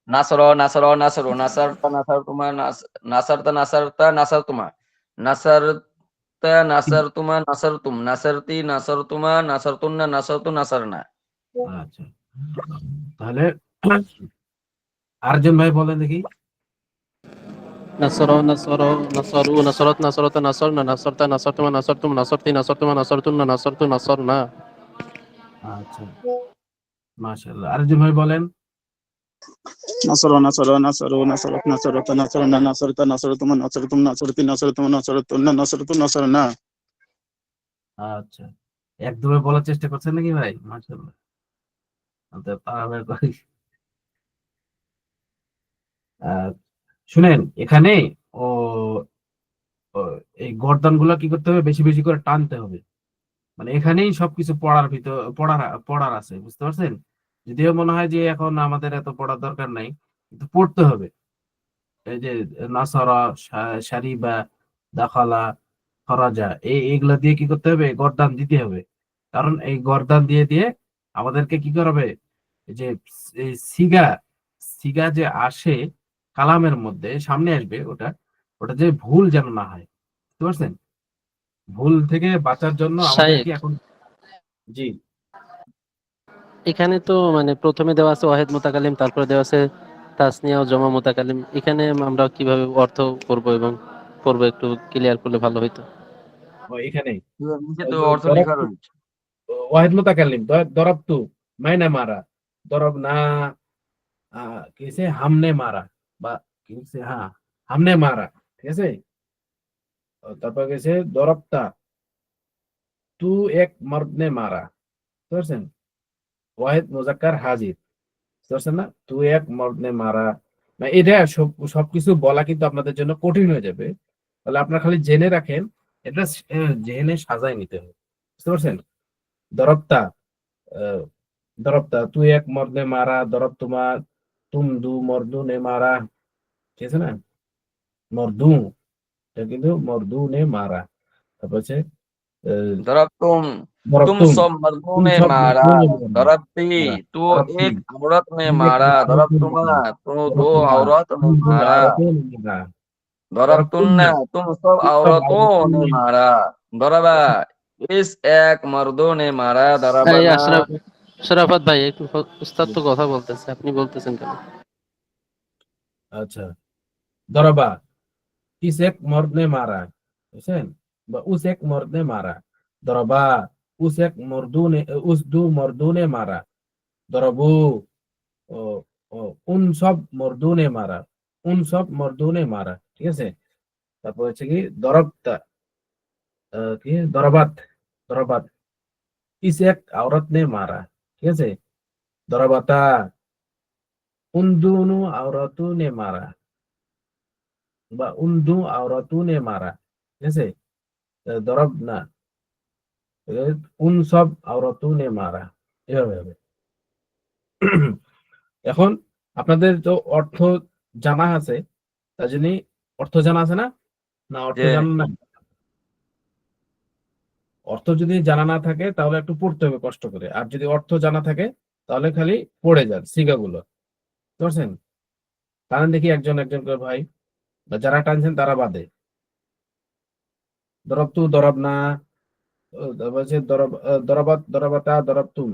नासरो नासरो नासरो नासरता नासरतुमा नासरता नासरता नासरतुमा नासरता नासरतुमा नासरतुम नासरती नासरतुमा नासरतुन्ना नासरतु नासरना। আচ্ছা, তাহলে আরেকজন ভাই বলেন দেখি। نصر نصر نصروا نصرت نصرت نصرنا نصرت نصرتم نصرتم نصرتي نصرتم نصرتن نصرت نصرنا আচ্ছা, মাশাআল্লাহ। আরেকজন ভাই বলেন। نصر نصر نصر نصرت نصرت نصرنا نصرت نصرتم نصرتم نصرتي نصرتم نصرتن نصرت نصرنا। আচ্ছা, একদমই বলার চেষ্টা করছেন নাকি ভাই? মাশাআল্লাহ, তাড়াহুড়া করি। আহ, শুনেন এখানে ও ও, এই গর্দান গুলা কি করতে হবে? বেশি বেশি করে টানতে হবে। মানে এখানেই সবকিছু পড়ার ভিতর পড়ার আছে, বুঝতে পারছেন? যদিও মনে হয় যে এখন আমাদের এত পড়ার দরকার নাই, কিন্তু পড়তে হবে। এই যে নাসারা, শারিবা, দাখালা, খরাজা, এইগুলা দিয়ে কি করতে হবে? গর্দান দিতে হবে। কারণ এই গর্দান দিয়ে দিয়ে আমাদেরকে কি করবে? এই যে এই সিগা, সিগা যে আসে কালামের মধ্যে সামনে আসবে, ওটা ওটা যে ভুল যেন না হয়, বুঝতে পারছেন? ভুল থেকে বাঁচার জন্য আমাদের শাইখ কি এখন। জি, এখানে তো মানে প্রথমে দেওয়া আছে ওয়াহিদ মুতাকাল্লিম, তারপরে দেওয়া আছে তাসনিয়া ও জমা মুতাকাল্লিম। এখানে আমরা কিভাবে অর্থ করব এবং পড়বো একটু ক্লিয়ার করলে ভালো হইতো। এখানেই নিচে তো যে অর্থ দরব, লেখা রয়েছে। ওয়াহিদ মুতাকাল্লিম দরবতু মাইনে মারা, দরব না কিসে হামনে মারা, বা কিসে, হ্যাঁ হামনে মারা, ঠিক আছে? তারপর গেছে দরবতা তু এক মর্দনে মারা, বুঝতে পারছেন? ওয়াহিদ মুজাক্কার হাজির, বুঝতে পারছেন না? তু এক মর্দনে মারা। না, এটা সবকিছু বলা কিন্তু আপনাদের জন্য কঠিন হয়ে যাবে। তাহলে আপনারা খালি জেনে রাখেন, এটা জেনে সাজায় নিতে হবে, বুঝতে পারছেন? দরবতা দরবতা তুই এক মর্দে মারা, দরব তোমার তুম দু মর্দু নে মারা, ঠিক আছে না? মর্দু, এটা কিন্তু মর্দু নে মারা। তারপর হচ্ছে दरबतुम দরব तुम তুম, सब मर्दों তুম ने সব मारा। মর্দু নে মারা, दरबती মারা। तू দরব তুম, एक औरत ने তুই এক मारा। আওরাতে दरबतुमा মারা, तू দরব दो তোমা औरत ने তুম দু मारा। আওরাতে মারা, দরব তুম दरबतुन्ना না, तुम सब তুম সব औरतों আওরাতে ने মারা, मारा। दरबा ঠিক আছে? इस एक मर्दों ने मारा। এই दरबना শরাফত ভাই, একটু উস্তাদ তো কথা বলতেছে, আপনি বলতেছেন কেন? আচ্ছা, দরবা किस एक मर्द ने मारा, বুঝছেন? বা उस एक मर्द ने मारा, दरबा उस एक मर्दू ने, उस दो मर्दों ने मारा, दरबू ও ও उन सब मर्दों ने मारा, उन सब मर्दों ने मारा, ঠিক আছে? তারপর হচ্ছে কি দরবতা কি দরবাত, দরবাত इस एक औरत ने मारा, ঠিক আছে? দরবাতা, দরবাতা, ইস এক औरत ने मारा, दरबा, उस एक औरत ने मारा, दरबू, दरबतुन्ना तुम सब औरतों ने मारा, दरबा, उस एक मर्द ने मारा, उन सब मर्दों ने मारा, दरबा, उस एक औरत ने मारा, दरबा, इस एक औरत ने मारा, ठीक है? উন্দুনু আওরাতুনে মারা বা উন্দু আওরাতুনে মারা, ঠিক আছে? দরব না, উনসব আওরাতুনে মারা, এভাবে হবে। এখন আপনাদের তো অর্থ জানা আছে, তার জন্য অর্থ জানা আছে না? না অর্থ যে জানা না? অর্থ যদি জানা না থাকে তাহলে একটু পড়তে হবে কষ্ট করে, আর যদি অর্থ জানা থাকে তাহলে খালি পড়ে যান সিগাগুলো, বুঝতে পারছেন? টানেন দেখি একজন একজন করে ভাই, বা যারা টানছেন তারা বাদে। দরবতু দরবনা, তারপর হচ্ছে দরবাত দরবাতা দরবতুম,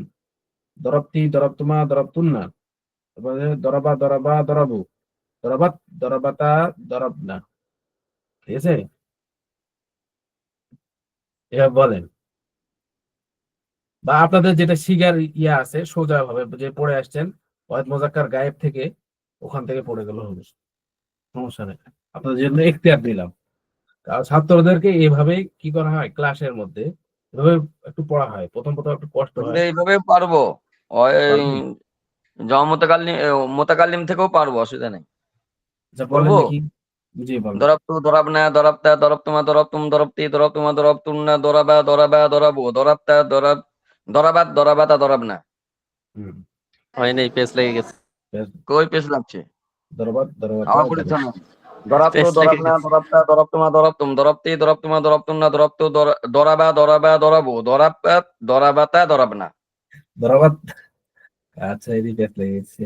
দরবতি দরবতুমা দরবতুন্না, তারপর হচ্ছে দরবা দরবা দরবু, দরবাত দরবাতা দরবনা, ঠিক আছে? এভাবে বলেন। বা আপনাদের যেটা শিগার ইয়া আছে সোজা ভাবে যে পড়ে আসছেন ওয়াহিদ মোজাক্কার গায়েব থেকে, ওখান থেকে পড়ে গেল হবে, সমস্যা নেই। আপনাদের জন্য এখতিয়ার দিলাম। আর ছাত্রদেরকে এভাবে কি করা হয় ক্লাসের মধ্যে, এভাবে একটু পড়া হয়, প্রথম প্রথম একটু কষ্ট বললে হয়। এইভাবে পারবো, ওই পারবেন? মোতাকাল্লিম থেকেও পারবো, অসুবিধা নেই। আচ্ছা বলেন বলবো, দেখি। জি বলেন। দরবতু দরবনা দরবতা দরবতুমা দরবতুম দরবতি দরবতুমা দরবতুন্না দরাবা দরাবা দরাবু দরাবতা দরাবাত দরাবাতা দরাবনা। হুম। হয় নাই, পেজ লেগে গেছে। কই পেছ লাগছে? দরবাত দরবাতা আবার বলে দরব। শোনো, দরাবতু পেজ লেগে দরাবনা গেছে। দরাবতা দরবতুমা দরবতুম দরবতি দরবতুমা দরবতুন্না দরবতু দরাবা দরাবা দরাবু দরাবাত দরাবাতা দরাবনা। দরবাত, আচ্ছা এদিকে পেঁচ লেগেছে।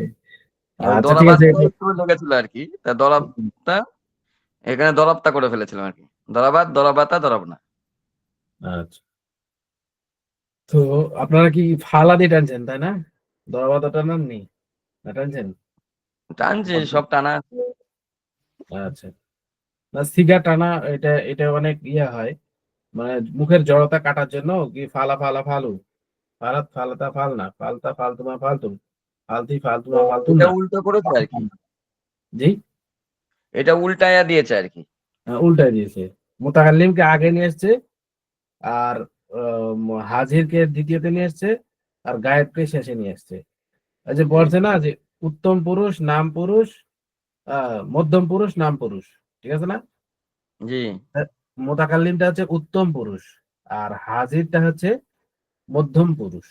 ওই আচ্ছা ঠিক আছে। দরাবাতটা একটু লেগেছিল আর কি, তা দরাবটা এখানে দরাবতা করে ফেলেছিলাম আর কি। দরাবাত দরাবাতা দরাবনা। আচ্ছা, তো আপনারা কি ফালা দিয়ে টানছেন তাই না? দরবাতা টানাননি না টানছেন? টানছে সব টানা। আচ্ছা, না সিগা টানা, এটা এটা অনেক ইয়া হয়, মানে মুখের জড়তা কাটার জন্য কি ফালা ফালা ফালু, ফালাত ফালাতা ফালনা, ফালতা ফালতুমা ফালতুম, ফালতি ফালতুমা ফালতুম এটা না। উল্টো করেছে আর কি, জি, এটা উল্টায়া দিয়েছে আর কি। উল্টাই দিয়েছে। মুতাকাল্লিমকে আগে নিয়ে এসছে, আর হাজিরকে দ্বিতীয়তে নিয়ে এসছে, আর গায়েবকে শেষে নিয়ে এসছে। এই যে বলছে না যে উত্তম পুরুষ নাম পুরুষ, মধ্যম পুরুষ নাম পুরুষ, ঠিক আছে না? জি, মুতাকাল্লিমটা হচ্ছে উত্তম পুরুষ, আর হাজিরটা হচ্ছে মধ্যম পুরুষ,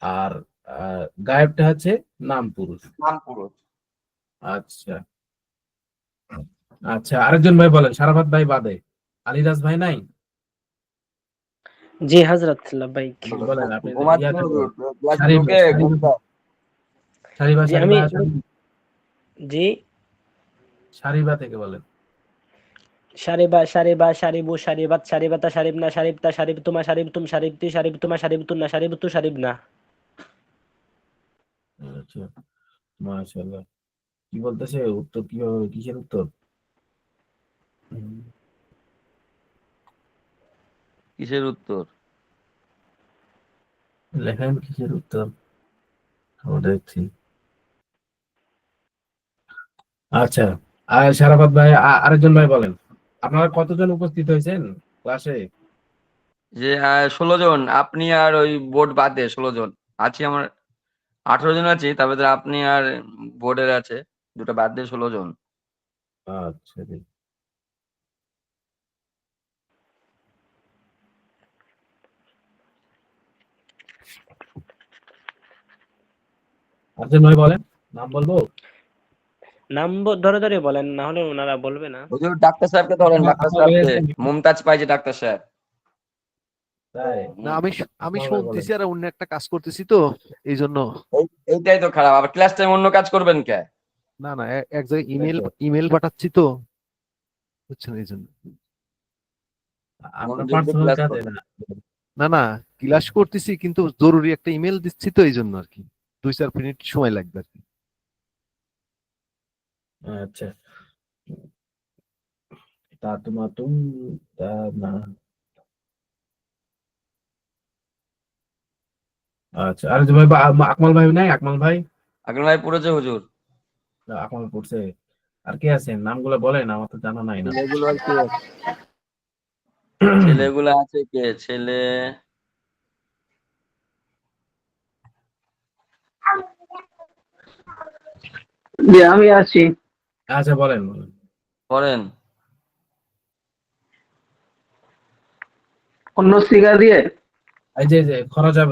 আর গায়েবটা হচ্ছে নাম পুরুষ। নাম পুরুষ। আচ্ছা, আচ্ছা আরেকজন ভাই বলেন, সারাফাত ভাই বাদে, আলিরাজ ভাই নাই? জি হযরত লাব্বাইক। বলেন আপনি ঘুমাচ্ছে ইয়াতে বলেন। ক্লাসে সারিবা ঢুকে ঘুমটা। সারিবা জি সারিবা আমি সারিবা জি সারিবা থেকে বলেন। শারিবা শারিবা শারিবু শারিবাত শারিবাতা শারিবনা শারিবতা শারিবতুমা শারিবতুম শারিবতি শারিবতুমা শারিবতুন্না শারিবতু শারিবনা। আচ্ছা, মাশাআল্লাহ। কি বলতেছে উত্তর কিভাবে হবে? কিসের উত্তর? হুম, কিসের উত্তর? লেখেন কিসের উত্তর, ও দেখছি। আচ্ছা, আর সারাফাত ভাই আরেকজন ভাই বলেন, আপনারা কতজন উপস্থিত হয়েছেন ক্লাসে? যে 16 জন, আপনি আর ওই বোর্ড বাদে 16 জন আছি আমার। 18 জন আছি, তার ভিতরে আপনি আর বোর্ডের আছে দুটো বাদ দিয়ে 16 জন। আচ্ছা জি। আরেকজন ভাই বলেন, নাম বলবো? নাম ধরে ধরে বলেন, না হলে ওনারা বলবে না। ওই যে ডাক্তার সাহেবকে ধরেন, ডাক্তার আমার ভাই সাহেবকে, আছেন? মুমতাজ পাইছে ডাক্তার সাহেব। তাই? না, আমি আমার ভাই বলেন। শুনতেছি আর অন্য একটা কাজ করতেছি তো, এই জন্য। এইটাই তো খারাপ, আবার ক্লাস টাইম অন্য কাজ করবেন কে? না না, এক জায়গায় তাই তো। ইমেল পাঠাচ্ছি তো, বুঝছেন, এই জন্য। আমরা মনোযোগ দিয়ে পার্সোনাল ক্লাস কাজে করবেন। না। না না, ক্লাস করতেছি কিন্তু জরুরি একটা ইমেল দিচ্ছি তো, এই জন্য আর কি 2-4 মিনিট সময় লাগবে আর কি। আচ্ছা, তা তোমার তুমি তা না। আচ্ছা, আর যে ভাই আকমাল ভাই নাই? আকমাল ভাই? আগে ভাই পড়েছে হুজুর। আকমাল পড়ছে। আর কে আছেন নামগুলো বলেন, আমার তো জানা নাই না। ছেলেগুলো আর কে আছে? ছেলেগুলো আছে কে? ছেলে জি আমি আছি। আচ্ছা বলেন বলেন। করেন। অন্য সিগা দিয়ে এই যে খরজা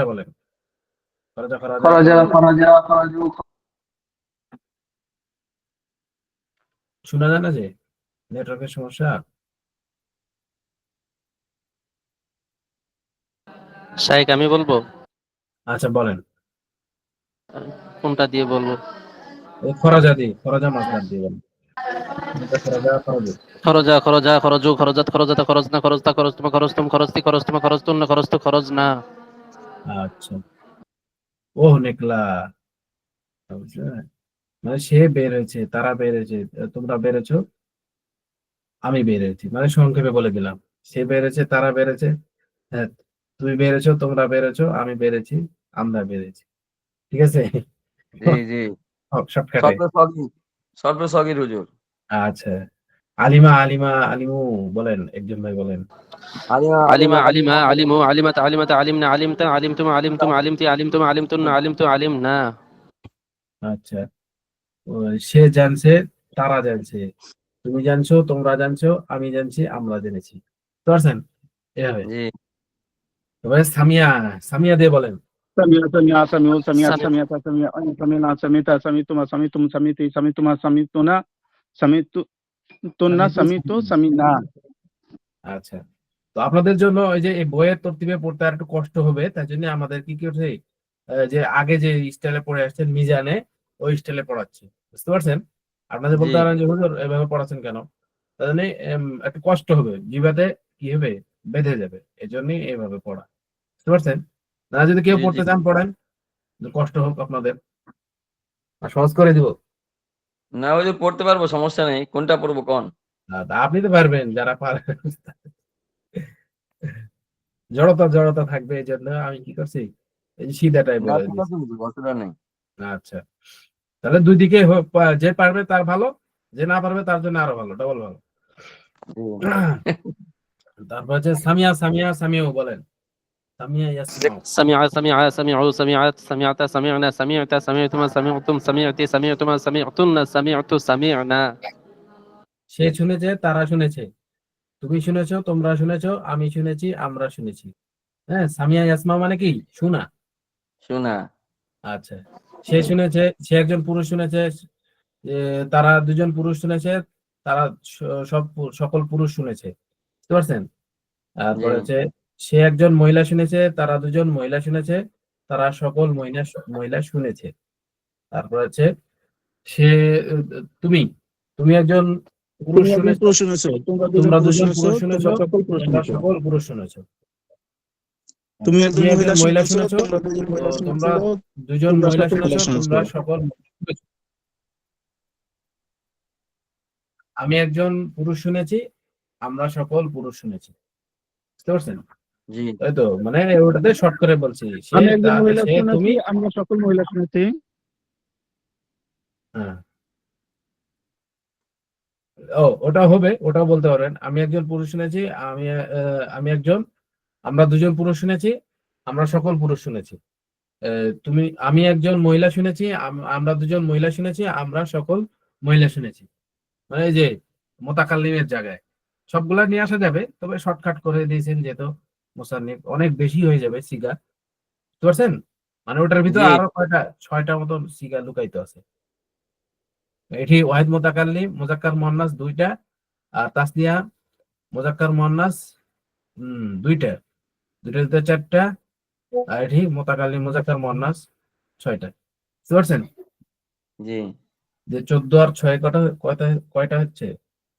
বলেন। খরজা খরজা খরজা খরজু শোনা যায় না যে নেটওয়ার্কের সমস্যা। শাইখ আমি বলবো আচ্ছা বলেন। কোনটা দিয়ে বলবো? এই খরজা মাসদার দিয়ে বলেন। খরজা। খরজা খরজা খরজু খরজাত খরজাতা খরজনা খরজতা খরজতুমা খরজতুম খরজতি খরজতুমা খরজতুন্না খরজতু খরজনা। আচ্ছা ওহ নিকলা, বুঝলেন? মানে সে বের হয়েছে, তারা বের হয়েছে, তোমরা বেড়েছো, আমি বের হয়েছি, মানে সংক্ষেপে বলে দিলাম। সে বেড়েছে, তারা বেড়েছে, হ্যাঁ, তুমি বেড়েছো, তোমরা বেড়েছো, আমি বেড়েছি, আমরা বেড়েছি। ঠিক আছে। জি জি। শর্টকাটে। সর্ব সগির হুজুর। আচ্ছা আলিমু বলেন, একজন ভাই বলেন। আলিমা আলিমা আলিমা আলিমা আলিমু আলিমাত আলিমাতা আলিমনা আলিমতা আলিমতুম আলিমতুম আলিমতি আলিমতুম আলিমতুন্না আলিমতু আলিমনা। আচ্ছা সে জানছে, তারা জানছে, তুমি জানছো, তোমরা জানছো, আমি জানছি, আমরা জেনেছি। বুঝতে পারছেন? এভাবে। জি এবারে সামিয়া দিয়ে বলেন। سمع سمع سمعوا سمعت সামি سمعت سمع سمعنا سمعت سمعتم سمعتم سمعتي سمعتما سمعتنا سمعتنا سمعت سمعنا। আচ্ছা, তো আপনাদের জন্য এই যে এই বইয়ের তরতিবে পড়তে আর একটু কষ্ট হবে, তাই জন্য আমাদের কি করছে, যে আগে যে স্টাইলে পড়ে আসছেন মিজানে, ওই স্টাইলে পড়াচ্ছি। বুঝতে পারছেন? আপনাদের জি বলতে পারেন যে হুজুর এভাবে পড়াচ্ছেন কেন, তাই জন্য একটু কষ্ট হবে, জিবাতে কি হবে, বেঁধে যাবে, এই জন্যই এইভাবে পড়া। বুঝতে পারছেন? না যদি কেউ জি জি। পড়তে চান পড়েন, কষ্ট হোক আপনাদের, আর সহজ করে দিব। না ওই যে পড়তে পারবো, সমস্যা নেই। কোনটা পড়বো কোন? তা আপনি তো পারবেন, যারা পারেন। জড়তা থাকবে, এই জন্য আমি কি করছি, এই যে সিধাটাই না বলে ঠিক দিচ্ছি। আছে হুজুর, অসুবিধা নেই। আচ্ছা, তাহলে দুই দিকে হোক, যে পারবে তার ভালো, যে না পারবে তার জন্য আরো ভালো, ডবল ভালো। জি। তারপর হচ্ছে সামিয়াও বলেন। সামিয়া ইয়াসমাউ। সামিআ সামিআ সামিউ সামিআত সামিআতা সামি'না সামি'তা সামি'তুমা সামি'তুম সামি'তি সামি'তুমা সামি'তুন্না সামি'তু সামি'না। সে শুনেছে, তারা শুনেছে, তুমি শুনেছো, তোমরা শুনেছো, আমি শুনেছি, আমরা শুনেছি। হ্যাঁ, সামিয়া ইয়াসমাউ মানে কি, শোনা। শোনা। আচ্ছা, সে শুনেছে, সে একজন পুরুষ শুনেছে, এ, তারা দুজন পুরুষ শুনেছে, তারা সকল পুরুষ শুনেছে। বুঝতে পারছেন? জি তারপরে হচ্ছে সে একজন মহিলা শুনেছে, তারা দুজন মহিলা শুনেছে, তারা সকল মহিলা মহিলা শুনেছে। তারপর হচ্ছে সে আহ, তুমি তুমি একজন পুরুষ তুমি একজন শুনেছো, পুরুষ শুনেছো, তোমরা দুজন তোমরা পুরুষ দুজন শুনেছো, পুরুষ শুনেছো, তোমরা সকল পুরুষ তোমরা শুনেছো। সকল পুরুষ শুনেছো। তুমি তুমি একজন একজন মহিলা মহিলা শুনেছো, শুনেছো, তোমরা দুজন তো মহিলা তোমরা শুনেছো, দুজন তোমরা মহিলা সকল শুনেছো, মহিলা শুনেছো। তোমরা সকল শুনেছো। আমি একজন পুরুষ শুনেছি, আমরা সকল পুরুষ শুনেছি। বুঝতে পারছেন? জি তাই তো, মানে ওটাতে শর্ট করে বলছি, আমি একজন মহিলা সে শুনেছি, তুমি। আমরা সকল মহিলা শুনেছি। হ্যাঁ, ওটা হবে, ওটাও বলতে পারেন। আমি একজন পুরুষ শুনেছি, আমি একজন, আমরা দুজন পুরুষ শুনেছি, আমরা সকল পুরুষ শুনেছি। আমি একজন মহিলা শুনেছি, আমরা দুজন মহিলা শুনেছি, আমরা সকল মহিলা শুনেছি। মানে এই যে মোতাকাল্লিমের জায়গায় সবগুলা নিয়ে আসা যাবে, তবে শর্টকাট করে দিয়েছেন যেহেতু মুসান্নিফ, অনেক বেশি হয়ে যাবে সিগা। বুঝতে পারছেন? মানে ওটার ভিতরে জি আরো ছয়টা মতন সিগা লুকাইতে আছে। এটি ওয়াহিদ মোতাকাল্লিম, মুজাক্কার মুয়ান্নাস দুইটা, আর তাসনিয়া মুজাক্কার মুয়ান্নাস দুইটা, দুইটার ভিতরে চারটা, আর এটি মোতাকাল্লিম মুজাক্কার মুয়ান্নাস ছয়টা। বুঝতে পারছেন? জি। যে 14 আর 6 কয়টা কয়টা হচ্ছে,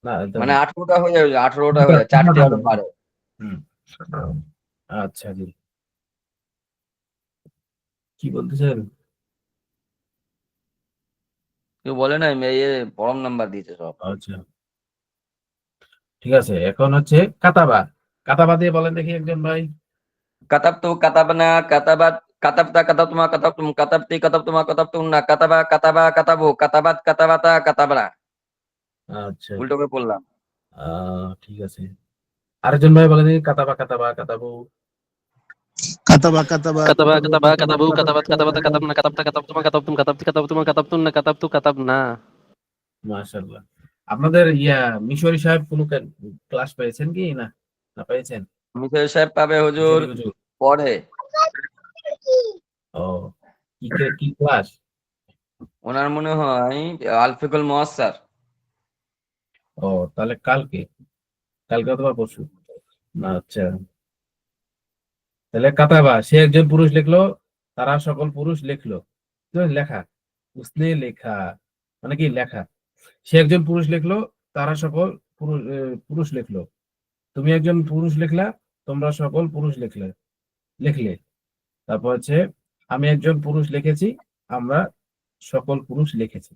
না একদম। মানে 18টা হয়ে যাবে, 18টা হয়ে যায়, 4টে আরো বাড়ে। হুম, আচ্ছা জি, কি বলতেছেন? কেউ বলে না মেয়ে পরম নাম্বার দিয়েছে সব। আচ্ছা ঠিক আছে, এখন হচ্ছে কাতাবা। কাতাবা দিয়ে বলেন দেখি একজন ভাই। কাতাবতু কাতাবনা কাতাবাত কাতাবতা কাতাবতুমা কাতাবতুম কাতাবতি কাতাবতুমা কাতাবতুন্না কাতাবা কাতাবা কাতাবু কাতাবাত কাতাবাতা কাতাবরা। আচ্ছা উল্টো করে পড়লাম। ঠিক আছে, আরেকজন ভাই বলেন দেখি কাতাবা কাতাবু। কাতাবা কাতাবা কাতাবা কাতাবা কাতাবু কাতাবাত কাতাবাতা কাতাবনা কাতাবতা কাতাবতুমা কাতাবতুম কাতাবতি কাতাবতুমা কাতাবতুন্না কাতাবতু কাতাবনা। মাশাআল্লাহ। আপনাদের মিশরি সাহেব কোনো ক্লাস পেয়েছেন কি না? না পেয়েছেন? মিশাইল সাহেব পাবে হুজুর মিশরি হুজুর। পরে। ও কি ক্লাস? ওনার মনে হয় আলফিকুল মুয়াস্সার। ও তাহলে কালকে অথবা পরশু। আচ্ছা, তাহলে কাতাবা সে একজন পুরুষ লিখলো, তারা সকল পুরুষ লিখলো। লেখা উসনে লেখা মানে কি লেখা। সে একজন পুরুষ লিখলো, তারা সকল পুরুষ লিখলো। তুমি একজন পুরুষ লিখলা, তোমরা সকল পুরুষ লিখলে। তারপর হচ্ছে আমি একজন পুরুষ লিখেছি, আমরা সকল পুরুষ লিখেছি।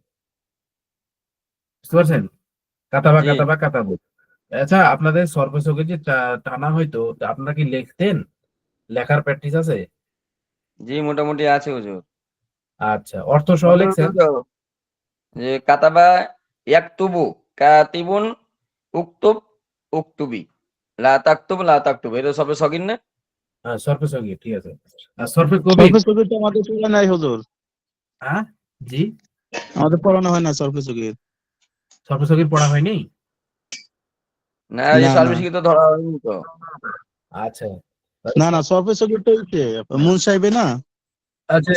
বুঝতে পারছেন? কাতাবা জি কাতাবা কাতাবু। আচ্ছা, আপনাদের সর্বসকে যে টানা হয়তো, তা আপনারা কি লিখতেন? লেখার প্র্যাকটিস আছে? জি মোটামুটি আছে হুজুর। আচ্ছা, অর্থ সহ হুজুর লিখছেন? তো যে কাতাবা ইয়াকতুবু কাতিবুন উকতুব উকতুবি লা তাকতুব লা তাকতুব, এটা সবে সগির না? হ্যাঁ, সর্ফে সগীর, ঠিক আছে। আর সর্ফে কবির? সরফে সগীর তো আমাদের পড়া নাই হুজুর, হ্যাঁ জি, আমাদের পড়ানো হয় না সরফে সগীর। সর্ফে সগীর পড়া হয়নি? না এই না না সার্ভিসিং তো ধরা হয়নি তো। আচ্ছা না না, সরফে সগীরটা হইছে মুন সাহেবে না। আচ্ছা,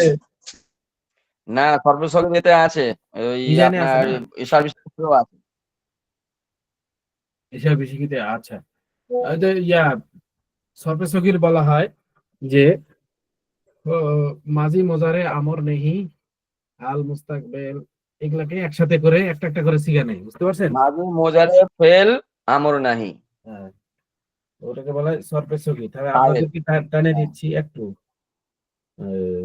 না সর্বসগির এতে আছে, ওই ডিজাইনে আছে আপনার না? এই সার্ভিস আছে। এসব বিশিকিতে। আচ্ছা, আচ্ছা, সর্ফে সগীর বলা হয় যে মাজি মোজারে আমর নেহি, আল মুস্তাকবেল, এগুলাকে একসাথে করে একটা একটা করে সিগা নেই। বুঝতে পারছেন? মাঝি মোজারে ফেল আমর নাহি হ্যাঁ, ওটাকে বলা হয় সর্ফে সগীর। তাহলে ফাইল। আপনাদেরকে টানে দিচ্ছি একটু। আহ,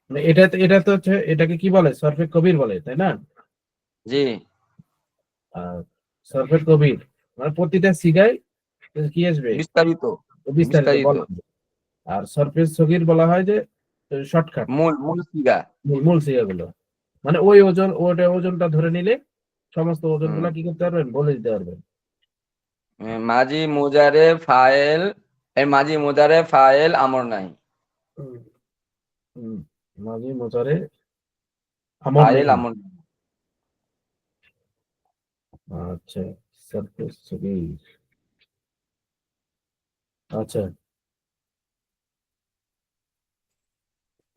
মানে এটা তো হচ্ছে, এটাকে কি বলে? সরফে কবির বলে, তাই না? জি আর সরফে কবির মানে প্রতিটা সিগায় কি আসবে? বিস্তারিত বিস্তারিত বিস্তারিত বলা। আর সরফে সগীর বলা হয় যে শর্টকাট, মূল মূল সিগা। মূল সিগাগুলো। মানে ওটা ওজনটা ধরে নিলে সমস্ত ওজনগুলা কি করতে পারবেন? বলে দিতে পারবেন। মাঝি মোজারে ফাইল, এই মাঝি মোজারে ফাইল আমর নাহি, হুম, হুম, মাঝি মোজারে আমর ফাইল নেহি। আমর নাহি। আচ্ছা, সরফে সগীর। আচ্ছা,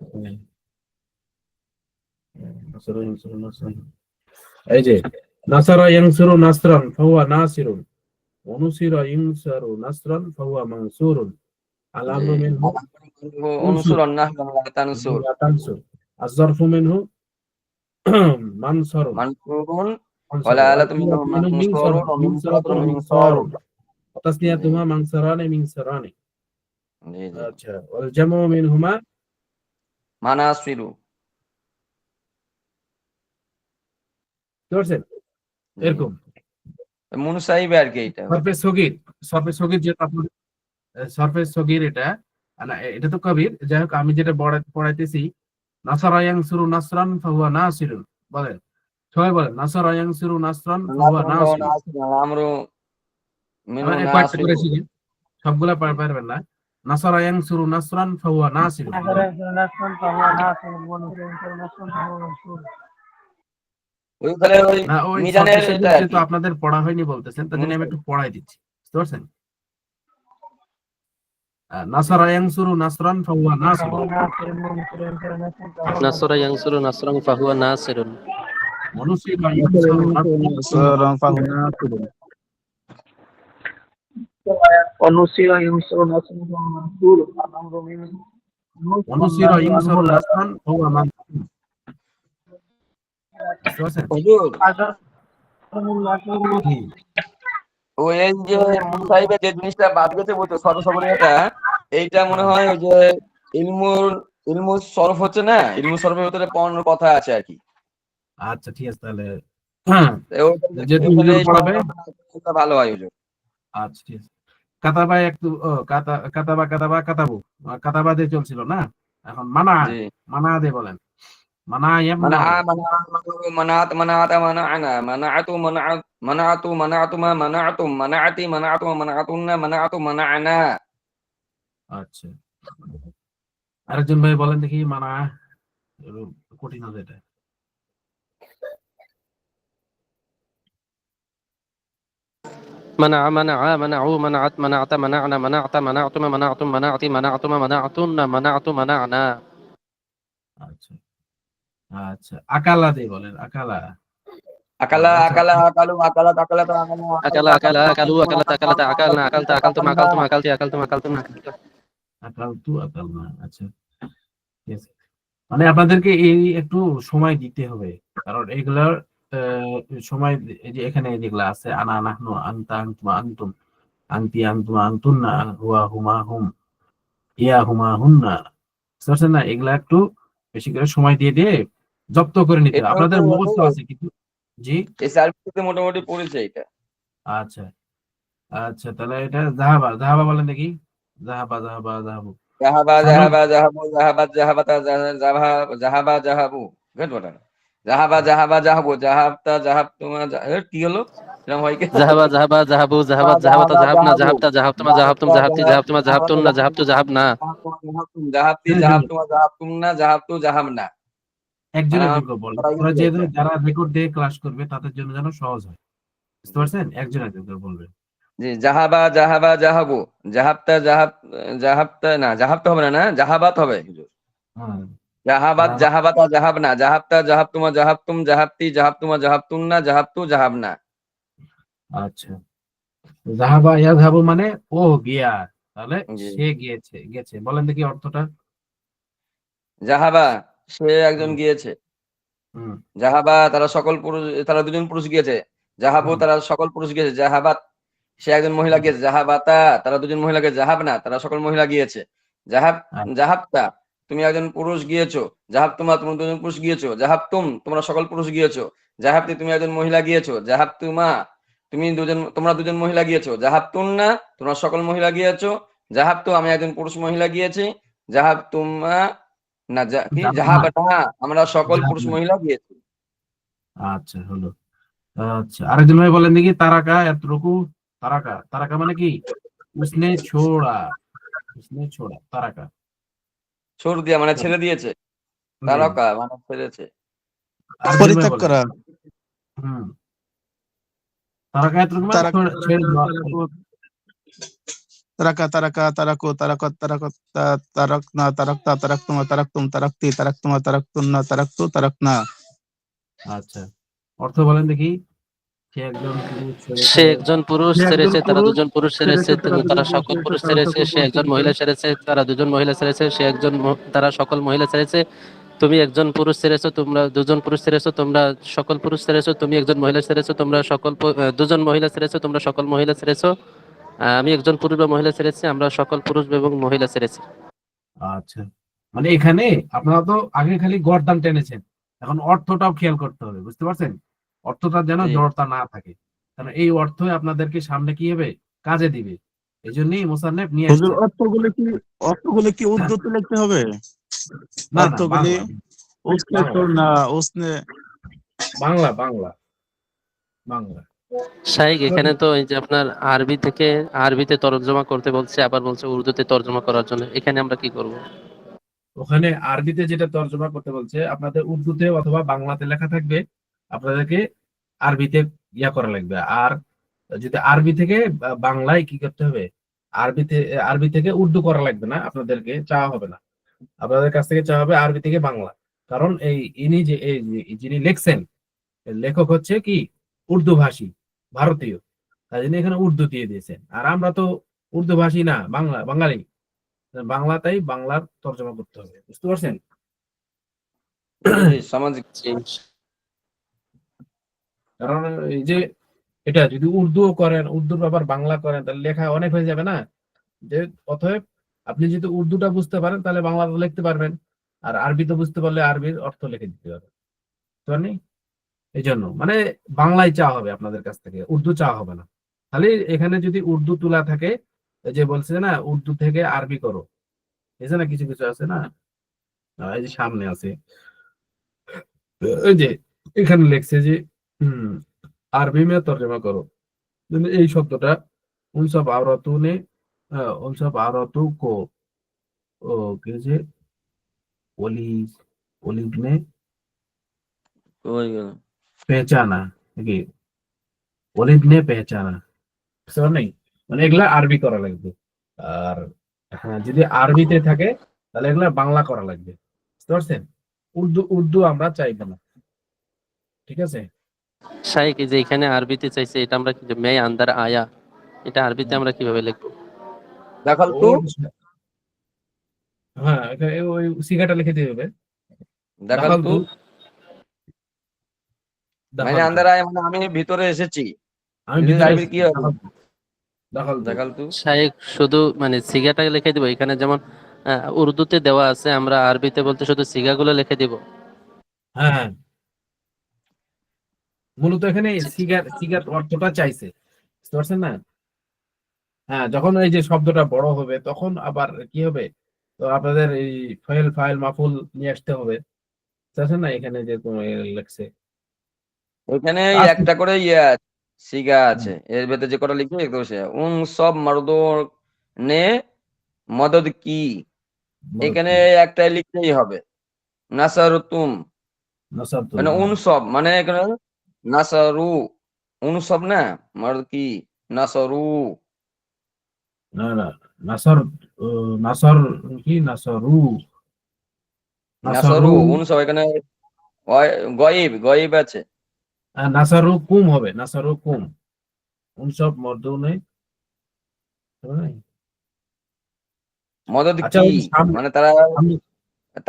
হুম, এই যে নাসারা ইয়ানসুরু নাসরান ফাহুয়া নাসিরুন, অনুসিরা ইউনসারু নাসরান ফাহুয়া মানসুরুন, আল জি আমরু মিনহু অনুসুর উনসুর নাহলান লা তানসুর লা তানসুর, আয-যারফু মিনহু মানসারুন মানসুরুন মানসারু, ওয়ালা ওয়াল আলাতু মিনহু কুওয়াতু মিনহু মুনসারুন মিনসারুন ওয়া মিনসারাতুন মিনসারাতুন ওয়া মিনসারুন। মিনসারুন, ওয়া তাসনিয়াতুহুমা মানসারানি মিনসারানি। জি জি আচ্ছা, ওয়াল জামউ মিনহুমা। মানাসিরু। বুঝতে পারছেন? জি এরকম মুনসাহিবে আর কি এটা। সরফে সগীর যেটা আপনার সরফে সগীর, এটা না, এটা তো কবির। যাই হোক, আমি যেটা পড়াইতেছি, নাসারা ইয়ানসুরু নাসরান ফাহুয়া নাসিরুন। বলেন, সবাই বলেন, নাসারা ইয়ানসুরু নাসরান ফাহুয়া নাসরুন ওয়া নাসিরুন। নাসিরুন আমরু মিনহু মানে কয়েকটা করে নাসিরু। শিখেন, সবগুলা পারবেন না। নাসারা ইয়ানসুরু নাসরান ফাহুয়া নাসিরুন। ওইখানে ওই না, ওই সরফে মিজানের এটা সগীর আর যেহেতু কি আপনাদের পড়া হয়নি বলতেছেন, তার জন্য আমি একটু পড়াই দিচ্ছি। বুঝতে পারছেন? নাসারা ইয়ানসুরু নাসরান ফাহুয়া নাসিরুন, নাসরা ইয়ানসুরু নাসরান ফাহুয়া নাসিরুন। অনুসিরা ইউনসারু নাসরান ফাহুয়া মানসুরুন। অনুসিরা ইউসুর নাসরুন মানসুর আল-আমরু মিনহু অনুসিরা ইউনসারু নাসরান ফাহুয়া মানসুরুন। বুঝতে পারছেন? হুজুর জি, ওই এই যে মুনসাহিবে যে জিনিসটা বাদ গেছে বলতো সর্বসগরিয়াটা, এইটা মনে হয় ওই যে ইলমুল সরফ হচ্ছে না, ইলমুল সরফের ভিতরে পড়ানোর কথা আছে আর কি। আচ্ছা, ঠিক আছে তাহলে। যেহেতু ওখানে হুজুর এই পড়াবে, পড়ানোটা ভালো হয় হুজুর। আচ্ছা ঠিক আছে। কাতাবা একটু কাতাবা কাতাবু কাতাবা দিয়ে চলছিল না, এখন মানা জি মানা দিয়ে বলেন। মানা منع ইয়ামনাউ। منعت منعت منعنا منعت منعت منعت منعتما منعتم منعتي منعتم منعتن منعت منعنا আচ্ছা, আরেকজন ভাই বলেন দেখি মানা, কঠিন হবে এটা। منع منع منعوا منعت منعت منعنا منعت منعتما منعتم منعتي منعتما منعتن منعت منعنا। আচ্ছা আচ্ছা, আকালা দিয়ে বলেন, আকালা। akala আচ্ছা, akala akalu akalat akalat akalu أكل أكل أكلوا أكلت أكلت أكلنا أكلت أكلتم أكلتم أكلتي أكلتم أكلتم আকালতু আকালনা। আচ্ছা ঠিক আছে। মানে আপনাদেরকে এই একটু সময় দিতে হবে, কারণ এগুলার সময়, এই যে এখানে যেগুলা আছে আনা নাহনু আনতা আনতুমা আনতুম আনতি আনতুমা আনতুন্না হুয়া হুমা হুম ইয়া হুমা হুন্না, বুঝতে পারছেন না? এগুলা একটু বেশি করে সময় দিয়ে দিয়ে জব্দ করে নিতে হবে। এটাও আপনাদের তো মুখস্থ আছে কিন্তু। জি, এই সার্ভিসে মোটামুটি পড়েছে এটা আচ্ছা আচ্ছা, তাহলে এটা জাহাবা, জাহাবা বলেন দেখি। জাহাবা জাহাবা জাহাবু। জাহাবা সাবান। জাহাবা জাহাবু জাহাবাত জাহাবাতা জাহা জাহাবা জাহাবু গুড বলেন জাহাবা জাহাবা জাহাবু জাহাবতা জাহাবতুমা কি হলো এরকম হয় কি ذهب ذهب ذهبوا ذهبت ذهبت জাহাবা ذهبنا জাহাবু ذهبت ذهبتما ذهبتم জাহাবতা ذهبتي ذهبتما জাহাবতা ذهبتن ذهبت ذهبنا। জাহাবতি হ্যাঁ, হ্যাঁ, জাহাবতুমা জাহাবতুমনা জাহাবতু জাহাবনা একজন মানে একজন করে বলেন, পড়াই ওরা গেছে যে এটা যারা রেকর্ড দিয়ে ক্লাস করবে তাদের জন্য যেন সহজ হয়, বুঝতে পারছেন? একজন একজন করে বলবেন। জি জাহাবা জাহাবা জাহাবু জাহাবতা জাহাবতা না জাহাবতা হবে না না জাহাবাত হবে হ্যাঁ, জাহাবাত জাহাবা। জাহাবাতা জাহাবনা জাহাবতা জাহাবতুমা জাহাবতুম জাহাবতি জাহাবতুমা জাহাবতুন্না জাহাবতু জাহাবনা আচ্ছা, জাহাবা ইয়াযহাবু মানে ও গিয়া, তাহলে জি সে গিয়েছে, গেছে। বলেন দেখি অর্থটা। জাহাবা সে একজন হুম গিয়েছে হুম জাহাবা তারা সকল পুরুষ তারা দুজন পুরুষ গিয়েছে জাহাবু হুম তারা সকল পুরুষ গিয়েছে জাহাবাত সে একজন মহিলা হুম। গিয়েছে জাহাবাতা তারা দুজন মহিলা গিয়েছে জাহাবনা তারা সকল মহিলা গিয়েছে জাহাব আচ্ছা জাহাবতা তুমি একজন পুরুষ গিয়েছো জাহাবতুমা তোমরা দুজন পুরুষ গিয়েছো জাহাবতুম তোমরা সকল পুরুষ গিয়েছো জাহাবতি তুমি একজন মহিলা গিয়েছো জাহাবতুমা তোমরা দুজন মহিলা গিয়েছো জাহাবতুন্না তোমরা সকল মহিলা গিয়েছো জাহাবতু আমি একজন পুরুষ মহিলা গিয়েছি জাহাবতুমা না কি জাহাবনা জাহাবানা আমরা সকল পুরুষ জাহাবনা। মহিলা গিয়েছি আচ্ছা হলো। আচ্ছা, আরেকজন ভাই বলেন দেখি তারাকা এতটুকু। তারাকা, তারাকা মানে কি? উসনে ছোড়া, উসনে ছোড়া তারাকা। ছোড় দিয়া মানে ছেড়ে দিয়েছে জি, তারকা মানে ছেড়েছে আরেকজন ভাই পরিত্যাগ বলেন। করা হুম, তারাকা এতটুকু মানে তারাক ছেড়ে দেওয়া। তারাকা তারাকা তারাকু তারাকত তারাকত তারাকনা তারাকতা তারাকতুমা তারাকতুম তারাকতি তারাকতুমা তারাকতুন্না তারাকতু তারাকনা আচ্ছা, অর্থ বলেন দেখি। সে একজন পুরুষ ছেড়েছে, সে একজন পুরুষ সে একজন ছেড়েছে তারা পুরুষ দুজন পুরুষ ছেড়েছে ছেড়েছে, তারা দুজন তারা পুরুষ সকল ছেড়েছে, পুরুষ তারা ছেড়েছে সকল সে পুরুষ একজন ছেড়েছে। মহিলা ছেড়েছে তারা দুজন মহিলা ছেড়েছে সে একজন তারা সকল মহিলা ছেড়েছে তুমি একজন পুরুষ ছেড়েছো তোমরা দুজন পুরুষ ছেড়েছো তোমরা সকল পুরুষ ছেড়েছো তুমি একজন মহিলা ছেড়েছো তোমরা সকল দুজন মহিলা ছেড়েছো তোমরা সকল মহিলা ছেড়েছো আমি একজন পুরুষ বা মহিলা ছেড়েছি আমরা সকল পুরুষ এবং মহিলা ছেড়েছি। আচ্ছা, মানে এখানে আপনারা তো আগে খালি গরদান টেনেছেন, এখন অর্থটাও খেয়াল করতে হবে, বুঝতে পারছেন? অর্থটা যেন জি জড়তা না থাকে, কারণ এই অর্থই আপনাদেরকে সামনে কি হবে, কাজে দিবে। এই জন্যই মোসান্নেফ নিয়ে হুজুর আসছেন। অর্থগুলো কি উর্দুতে লিখতে হবে না না, অর্থগুলি বাংলা, উসনে বাংলা, ছোড়না উসনে বাংলা, বাংলা, বাংলা। শাইখ এখানে তো এই যে আপনার আরবি থেকে আরবিতে তরজমা করতে বলছে আবার বলছে উর্দুতে তরজমা করার জন্য এখানে আমরা কি করব? ওখানে আরবিতে যেটা তর্জমা করতে বলছে, আপনাদের উর্দুতে অথবা বাংলাতে লেখা থাকবে, আপনাদেরকে আরবিতে ইয়া করা লাগবে। আর যদি আরবি থেকে বাংলায় কি করতে হবে, আরবি থেকে উর্দু করা লাগবে না, আপনাদেরকে চাওয়া হবে না। আপনাদের কাছ থেকে চাওয়া হবে আরবি থেকে বাংলা, কারণ ইনি যে যিনি লিখছেন, লেখক হচ্ছে কি উর্দু ভাষী, ভারতীয়, তাই জন্য এখানে উর্দু দিয়ে দিয়েছেন। আর আমরা তো উর্দু ভাষী না, বাঙালি, বাংলাতেই বাংলার তর্জমা করতে হবে, বুঝতে পারছেন? জি সামাজিক কারণ এই যে এটা যদি উর্দুও করেন, উর্দুর আবার বাংলা করেন, তাহলে লেখা অনেক হয়ে যাবে না? যে অতএব আপনি যদি উর্দুটা বুঝতে পারেন তাহলে বাংলাটা লিখতে পারবেন, আর আরবি তো বুঝতে পারলে আরবির অর্থ লিখে দিতে পারবেন, বুঝতে পারনি? এই জন্য মানে বাংলায় চাওয়া হবে আপনাদের কাছ থেকে, উর্দু চাওয়া হবে না। খালি এখানে যদি উর্দু তোলা থাকে, এই যে বলছে না উর্দু থেকে আরবি করো, এই যে না কিছু কিছু আছে না, এই যে সামনে আছে, ওই যে এখানে লেখছে যে আরবি মে তর্জমা করো। কিন্তু এই শব্দটা উন সব আওরাতু নে উন সব আওরাতু কো কি যে ওলি ওলিদ নে ওই গেল। পেহচানা নাকি ওলিদ নে পেহচানা, বুঝতে পারো নাই? মানে এগুলা আরবি করা লাগবে। আর হ্যাঁ, যদি আরবিতে থাকে তাহলে এগুলা বাংলা করা লাগবে, বুঝতে পারছেন? উর্দু উর্দু আমরা চাইবো না, ঠিক আছে? শাইখ এই যে এখানে আরবিতে চাইছে, এটা আমরা কি মে আন্দার আয়া, এটা আরবিতে আমরা কিভাবে লিখবো? দেখাল তু, ওর হ্যাঁ, ওই সিগাটা লিখে দিয়ে হবে। দেখাল দাখাল তু, তু, মানে দাখাল তু। আন্দার আয় মানে আমি ভিতরে এসেছি। আমি যদি ভিতরে আরবির কি হবে? দাখাল তু। দেখাল তু, শাইখ শুধু মানে সিগাটা লিখে দিব, এখানে যেমন উর্দুতে দেওয়া আছে, আমরা আরবিতে বলতে শুধু সিগাগুলো লিখে দিব। হ্যাঁ হ্যাঁ, মূলত এখানে সিগার সিগার অর্থটা চাইছে, বুঝতে পারছেন না? হ্যাঁ, যখন এই যে শব্দটা বড় হবে তখন আবার কি হবে, তো আপনাদের এই ফাইল ফাইল মাফুল নিয়ে আসতে হবে, বুঝতে পারছেন না? এখানে যে লেখছে এখানে আস্তে একটা করে ইয়ে আছে, সিগা হুম, আছে, এর ভেতরে যে কটা লিখবে একদম সে উন সব মর্দোর নে মদদ কি, মদদ এখানে কি একটাই লিখতেই হবে, নাসারুতুম, নাসারতুম, মানে হ্যাঁ। উন সব মানে এখানে নাসারু, উন সব না, মদদ কি, নাসারু, না না, নাসর নাসর কি নাসরু, নাসারু নাসরু, উন সব এখানে গয়েব গয়েব আছে, নাসারু কুম হবে, নাসারু কুম, উনসব মর্দু নেই, বুঝতে পারলেন? মদদ আচ্ছা, কি ওই যে সামনে মানে তারা সামনে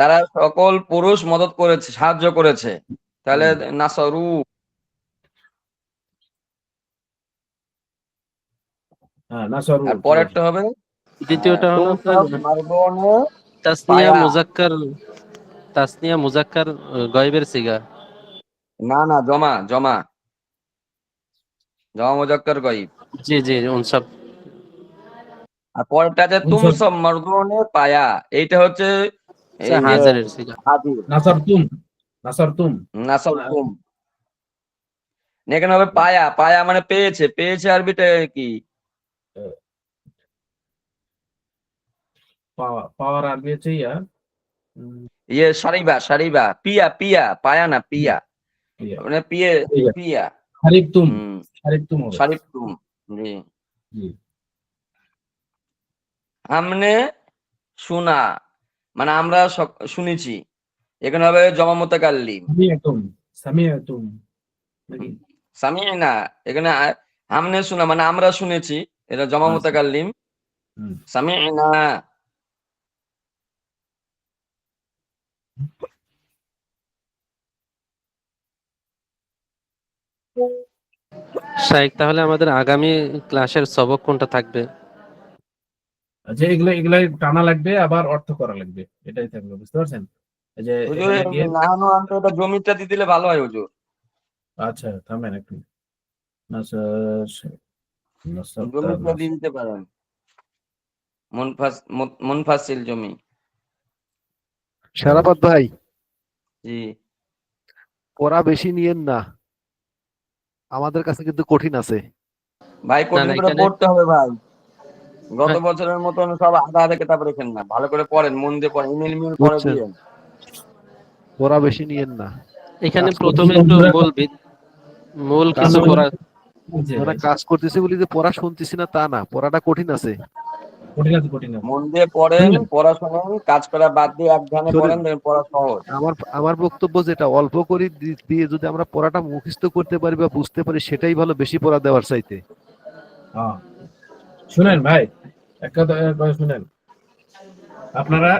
তারা সকল পুরুষ মদত করেছে, সাহায্য করেছে, তাহলে হুম, নাসারু। হ্যাঁ নাসরু আর ঠিক আছে। পরেরটা হবে দ্বিতীয়টা হলো তুম আপনার সব মারদোনে তাসনিয়া পায়া, মুজাক্কার, তাসনিয়া মুজাক্কার গয়েবের সিগা। না না, জমা জমা, জমা মুজাক্কার গয়ব। জি জি, উনসব। আর পরেরটা আছে তুম উনসব সব মারদোনে পায়া, এইটা হচ্ছে এই হাজারের সিগা। হাজির, নাসার তুম, নাসার তুম, নাসাল তুম, এখানে হবে পায়া, পায়া মানে পেয়েছে, পেয়েছে আরবিটা কি, পাওয়ার আরবি হচ্ছে ইয়া, ইয়ে সারিবা সারিবা, পিয়া পিয়া, পায়া না পিয়া, ইয়া, মানে পিয়ে, ইয়া, পিয়া, হারিফ তুম, হম, হারিফ তুম হবে। সারিফ তুম, জি। জি, আমনে শোনা, মানে আমরা শুনেছি, এখানে হবে জমা মুতাকাল্লিম, সামিয়াতুম, সামিয়াতুম নাকি? সামিনা, এখানে আমনে শোনা মানে আমরা শুনেছি, এটা জমা আচ্ছা, মুতাকাল্লিম, হুম। সামিনা। শাইখ তাহলে আমাদের আগামী ক্লাসের সবক কোনটা থাকবে? আচ্ছা, এগুলা এগুলাই টানা লাগবে, আবার অর্থ করা লাগবে, এটাই থাকবে, বুঝতে পারছেন? এই যে হুজুর এখানে গিয়ে নাহানো আনতে ওটা জমিটা দিয়ে দিলে ভালো হয় হুজুর, আচ্ছা থামেন একটু, নাসার নাসারটা জমিটা দিয়ে দিতে পারেন, মুনফাসিল জমি, সারাপাত ভাই, জি পড়া বেশি নিয়েন না, আমাদের কাছে কিন্তু কঠিন আছে। ভাই, না কঠিন না, করে এখানে পড়তে হবে ভাই, গত ভাই, বছরের মতন সব আধা আধা কিতাব রেখেন না, ভালো করে পড়েন, মন দিয়ে পড়েন, ইমিল মিল পড়ে বুঝছেন, দিয়ে, পড়া বেশি নিয়েন না। এখানে কাজ প্রথমে করতেছি, একটু মূল কাজ কিছু কর- পড়া। না না, কাজ করতেছি বলি যে পড়া শুনতেছি না তা না, পড়াটা কঠিন আছে। কঠিন আছে, কঠিন আছে। মন দিয়ে পড়েন, শুনলেন? পড়া শোনেন, কাজ করা বাদ দিয়ে এক ধ্যানে শোনেন, পড়েন, দেখবেন পড়া সহজ। আমার আমার বক্তব্য যেটা, অল্প করে দিয়ে যদি আমরা পড়াটা মুখস্থ করতে পারি বা বুঝতে পারি সেটাই ভালো, বেশি পড়া দেওয়ার চাইতে। হ্যাঁ, শুনেন ভাই, একটা কথা শুনেন, আপনারা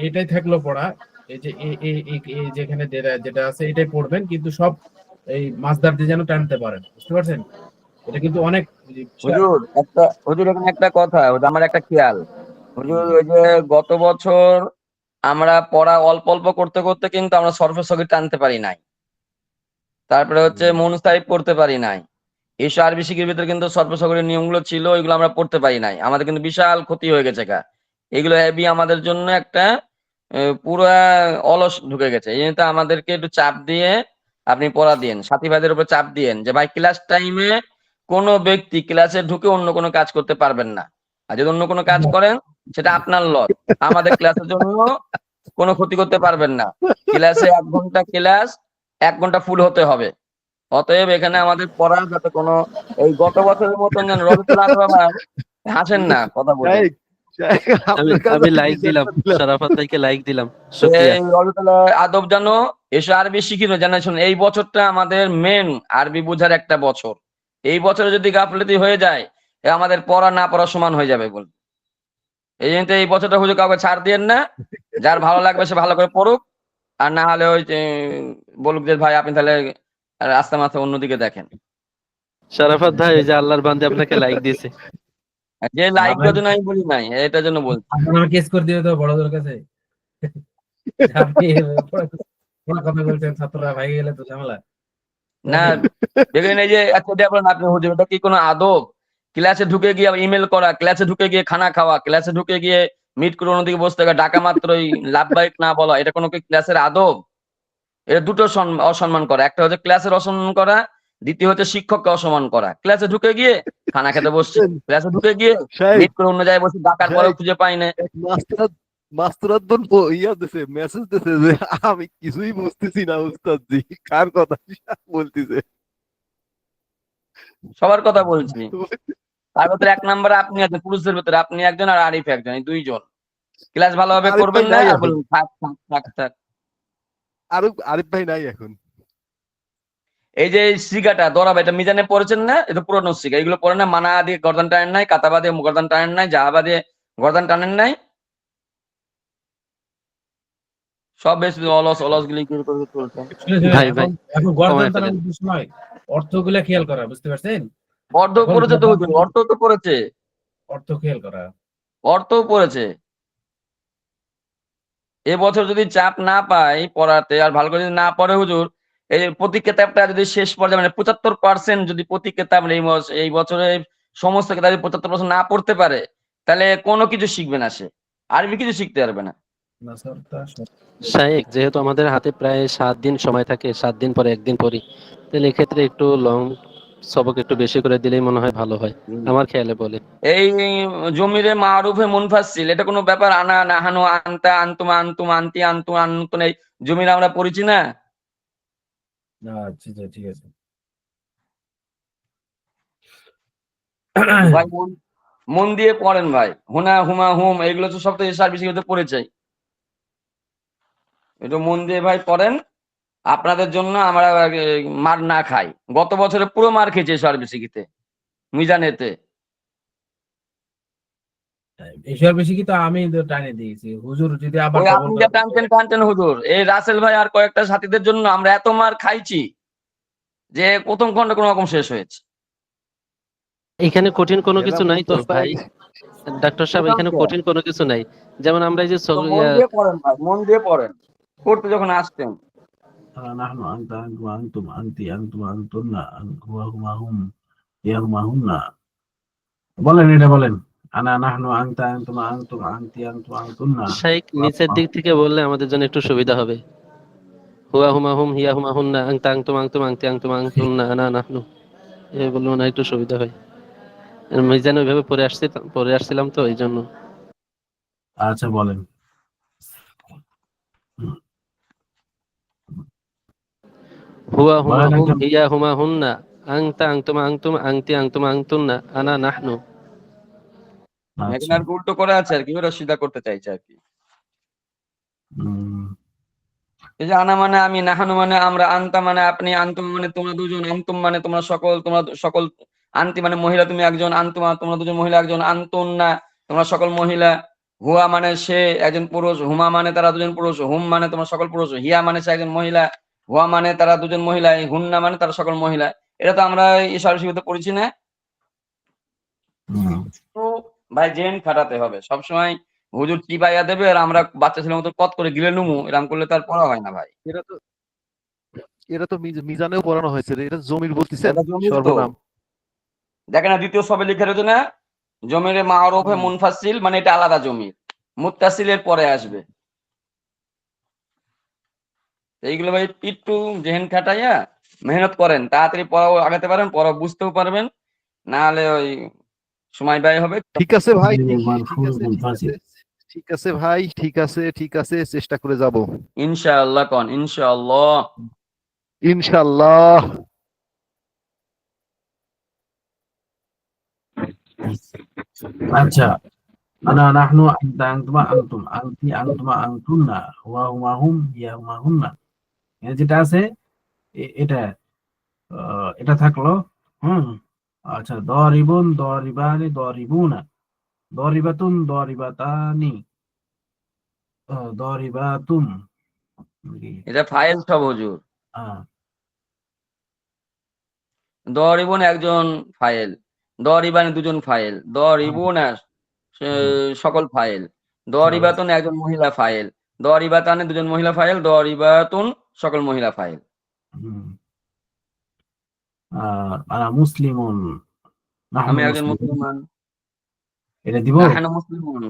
এটাই থাকলো পড়া, এই যে এই যেখানে যেটা আছে এটাই পড়বেন, কিন্তু সব এই মাসদার দিয়ে যেন টানতে পারেন, বুঝতে পারছেন? এটা কিন্তু অনেক হুজুর এখানে একটা কথা, ওই যে আমার একটা খেয়াল, হুজুর জি, ওই যে গত বছর আমরা পড়া অল্প অল্প করতে করতে কিন্তু আমরা সরফে সগীর টানতে পারি নাই, তারপরে হচ্ছে মুনসারিফ পড়তে পারি নাই, এইসব আরবি শিখির ভিতরে কিন্তু সরফে সগীরের নিয়মগুলো ছিল, ওইগুলো আমরা পড়তে পারি নাই, আমাদের কিন্তু বিশাল ক্ষতি হয়ে গেছে গা, এগুলো হেবি আমাদের জন্য একটা পুরা অলস ঢুকে গেছে। এই জন্য তো আমাদেরকে একটু চাপ দিয়ে আপনি পড়া দিয়েন, সাথী ভাইদের উপর চাপ দিয়েন যে ভাই ক্লাস টাইমে কোনো ব্যক্তি ক্লাসে ঢুকে অন্য কোনো কাজ করতে পারবেন না। আর যদি অন্য কোনো কাজ করেন সেটা আপনার লস, আমাদের ক্লাসের জন্য কোনো ক্ষতি করতে পারবেন না। ক্লাসে 1 ঘন্টা ক্লাস 1 ঘন্টা ফুল হতে হবে। অতএব এখানে আমাদের পড়ার যাতে কোনো এই গত বছরের মতন যেন রবিউল আজম ভাই হাসেন না, কথা বলুন। শাহেক, শাহেক, আমি আপনার কাছে আমি আমি লাইক কিছু দিলাম, একটা দিলাম। শরাফত ভাইকে লাইক দিলাম, শুকরিয়া। এই রবিউল আদব জানো, এসব আরবি শিখিনো জানাশোন। এই বছরটা আমাদের মেন আরবি বোঝার একটা বছর। এই বছরে যদি গাফলতি হয়ে যায় এ আমাদের পড়া না পড়া সমান হয়ে যাবে বল। এই জন্য তো এই বছরটা হুজুর কাউকে ছাড় দিয়েন না, যার ভালো লাগবে সে ভালো করে পড়ুক, আর না হলে ওই যে বলুক যে ভাই আপনি তাহলে রাস্তা মাথা অন্যদিকে দেখেন। শরাফত ভাই ওই যে আল্লাহর বান্দে আপনাকে লাইক দিয়েছে। আর যে লাইক দেওয়ার জন্য আমি বলি নাই, এটার জন্য বলছি। আপনারা কেস করে দিবে তো বড়দের কাছে। আপনি কোনো কথা বলছেন, ছাত্ররা ভাই গেলে তো ঝামেলা। না দেখেন এই যে আচ্ছা এটা বলেন আপনি হুজুর, এটা কি কোনো আদব? ক্লাসে ঢুকে গিয়ে ইমেল করা, ক্লাসে ঢুকে গিয়ে খানা খাওয়া, ক্লাসে ঢুকে গিয়ে মিট করে অন্যদিকে বসে থাকা, ডাকা মাত্রই লাভবাহিক না বলা, এটা কোনো কি ক্লাসের আদব? এটা দুটো অসম্মান করা। একটা হচ্ছে ক্লাসের অসম্মান করা, দ্বিতীয় হচ্ছে শিক্ষককে অসম্মান করা। ক্লাসে ঢুকে গিয়ে খানা খেতে বসছে, ক্লাসে ঢুকে গিয়ে শাহেক, মিট করে অন্য জায়গায় বসে ডাকার পরেও শাহেক, খুঁজে পাই না। এক মাস্টারাত ইয়া দিছে, মেসেজ দিছে যে আমি কিছুই বুঝতেছি না উস্তাদজি, কার কথা বলতেছে। সবার কথা বলছি। তার ভেতরে 1 নম্বরে আপনি আছেন, পুরুষদের ভেতরে আপনি একজন আর আরিফ একজন, এই 2 জন। ক্লাস ভালোভাবে আরিফ করবেন ভাই না নাই আর এখন, বলুন থাক থাক থাক থাক। আরিফ ভাই নাই এখন। এই যে সিগাটা দরাবা, এটা মিজানে পড়েছেন না? এটা পুরনো সিগা, এগুলো পড়েন না? মানা দিয়ে গর্দান টানেন নাই, কাতাবা দিয়ে গর্দান টানেন নাই, জাহাবা দিয়ে গর্দান টানেন নাই, সব বেশ অলস অলস গুলি কি করে চলছেন। ভাই ভাই এখন গর্দান কমায় ফেলেন। টানানোর সময় অর্থগুলা খেয়াল করা, বুঝতে পারছেন? অর্ধ এখন পড়েছে তো হুজুর, অর্থ তো পড়েছে, অর্থ খেয়াল করা। অর্থও পড়েছে। এবছর যদি চাপ না পাই পড়াতে আর ভালো করে যদি না পড়ে হুজুর, এই যে প্রতি কেতাবটা যদি শেষ পর্যায়ে মানে 75% যদি প্রতি কেতাব এই বছরে সমস্ত কেতাব 75% না পড়তে পারে, তাহলে কোনো কিছু শিখবে না সে, আরবি কিছু শিখতে পারবে না। শাহেক, যেহেতু আমাদের হাতে প্রায় 7 দিন সময় থাকে, 7 দিন পরে 1 দিন পড়ি, তাহলে এক্ষেত্রে একটু লং সবক একটু বেশি করে দিলেই মনে হয় ভালো হয়, আমার খেয়ালে বলে। এই জমিরে মারুফে মুনফাসিল, এটা কোনো ব্যাপার? আনা নাহানু আনতা আনতুমা আনতুম আনতি আনতু আনতুন, এই জমিরে আমরা পড়েছি না? আচ্ছা ঠিক আছে। ভাই মন দিয়ে পড়েন ভাই। হুনা হুমা হুম এগুলো তো সব তো এসআর বিষয়তে পড়েছে, একটু মন দিয়ে ভাই পড়েন, আপনাদের জন্য আমরা মার না খাই। গত বছরে পুরো মার খেয়েছে এসআর বিষয়তে মিজানেতে। এসব বেশি কি তো আমি তো টানে দিয়েছি হুজুর, যদি আবার ওই ডবল আপনি করে যা টানতেন টানতেন হুজুর, এই রাসেল ভাই আর কয়েকটা সাথীদের জন্য আমরা এত মার খাইছি যে প্রথম খন্ড কোন রকম শেষ হয়েছে। এখানে কঠিন কোনো এরা কিছু নাই তো মুস্তাস্তা ভাই, ডাক্তার সাহেব, এখানে কঠিন কোনো কিছু নাই। যেমন আমরা এই যে তো মন দিয়ে পড়েন ভাই, মন দিয়ে পড়েন, পড়তে যখন আসতেন। নাহনু আনতা আনতুম আনতুম আনতি আনতুম আনতুন্না হুয়া হুমা হুম ইয়া হুমা হুন্না। বলেন, এটা বলেন। আনা নাহনু আনতা আনতুম আনতুম আনতি আনতুম আনতুন্না। শাহেক নিচের দিক থেকে বললে আমাদের জন্য একটু সুবিধা হবে। হুয়া হুমা হুম হিয়া হুমা হুন্না আনতা আনতুম আনতুম আনতি আনতুম আনতুন্না আনা নাহনু, এই বললে মনে হয় একটু সুবিধা হয়। মিজান ওইভাবে পড়ে আসছিলাম তো এই জন্য। আচ্ছা বলেন। হুয়া হুমা বলেন হুম একদম। হিয়া হুমা হুন্না আনতা আনতুম আনতুম আনতি আনতুম আনতুন্না আনা নাহনু। এখানে আচ্ছা। আর উল্টো করে আছে আর কি, ওরা সিধা করতে চাইছে আর কি। এই যে আনা মানে আমি, নাহানু মানে আমরা, আনতা মানে আপনি, আনতুম মানে তোমরা দুজন, আনতুম মানে তোমরা সকল, আনতি মানে মহিলা তুমি একজন, আনতুমা তোমরা দুজন মহিলা একজন, আনতুন না তোমরা সকল মহিলা, হুয়া মানে সে একজন পুরুষ, হুমা মানে তারা দুজন পুরুষ, হুম মানে তোমরা সকল পুরুষ, হিয়া মানে সে একজন মহিলা, হুয়া মানে তারা দুজন মহিলা, হুন্না মানে তারা সকল মহিলা। এটা তো আমরা ঈশ্বর শিবিতে পড়েছি না? তো ভাই জেন খাটাতে হবে সবসময়। হুজুর চিবাইয়া দেবে আর আমরা বাচ্চা ছেলের মতো কত করে গিলে নুমু, এরকম করলে তার পড়া হয় না ভাই। এরা তো মিজানেও পড়ানো হয়েছে রে, এটা জমির বলতেছেন এটা জমির তো সর্বনাম। দেখেন না, দ্বিতীয় সবে লিখে রয়েছে না, জমিরে মারুফে মুনফাসিল, মানে এটা আলাদা জমির, মুত্তাসিলের পরে আসবে। এইগুলো ভাই একটু জেহেন খাটাইয়া মেহনত করেন, তাড়াতাড়ি পড়াও আগাতে পারেন, পড়া বুঝতেও পারবেন, না হলে ওই সময় ব্যয় হবে। ঠিক আছে ভাই, মারফুল মুনফাসিল। ঠিক আছে ভাই, ঠিক আছে, চেষ্টা করে যাব ইনশাআল্লাহ কন, ইনশাআল্লাহ। ইনশাআল্লাহ। আচ্ছা, আনা নাহনু আনতা আনতুমা আনতুম আনতি আনতুমা আনতুন্না ওয়া হুমা হুম ইয়া হুমা হুন্না। যেটা আছে এটা এটা থাকলো। হুম, আচ্ছা, দরিবুন দরিবানি দরিবুনা দরিবাতুন দরিবাতানি দরিবাতুম। এটা ফাইল সব হুজুর। আহ, দরিবুন একজন ফাইল, দরিবানি দুজন ফাইল, দরিবুনা হুম, সকল ফাইল, চলো। দরিবাতুন একজন মহিলা ফাইল, দরিবাতানে দুজন মহিলা ফাইল, দরিবাতুন সকল মহিলা ফাইল। হুম, আনা মুসলিমুন আমি নাহনু একজন মুসলিমুন। মুসলমান, এটা দিব। নাহানু মুসলিমুন,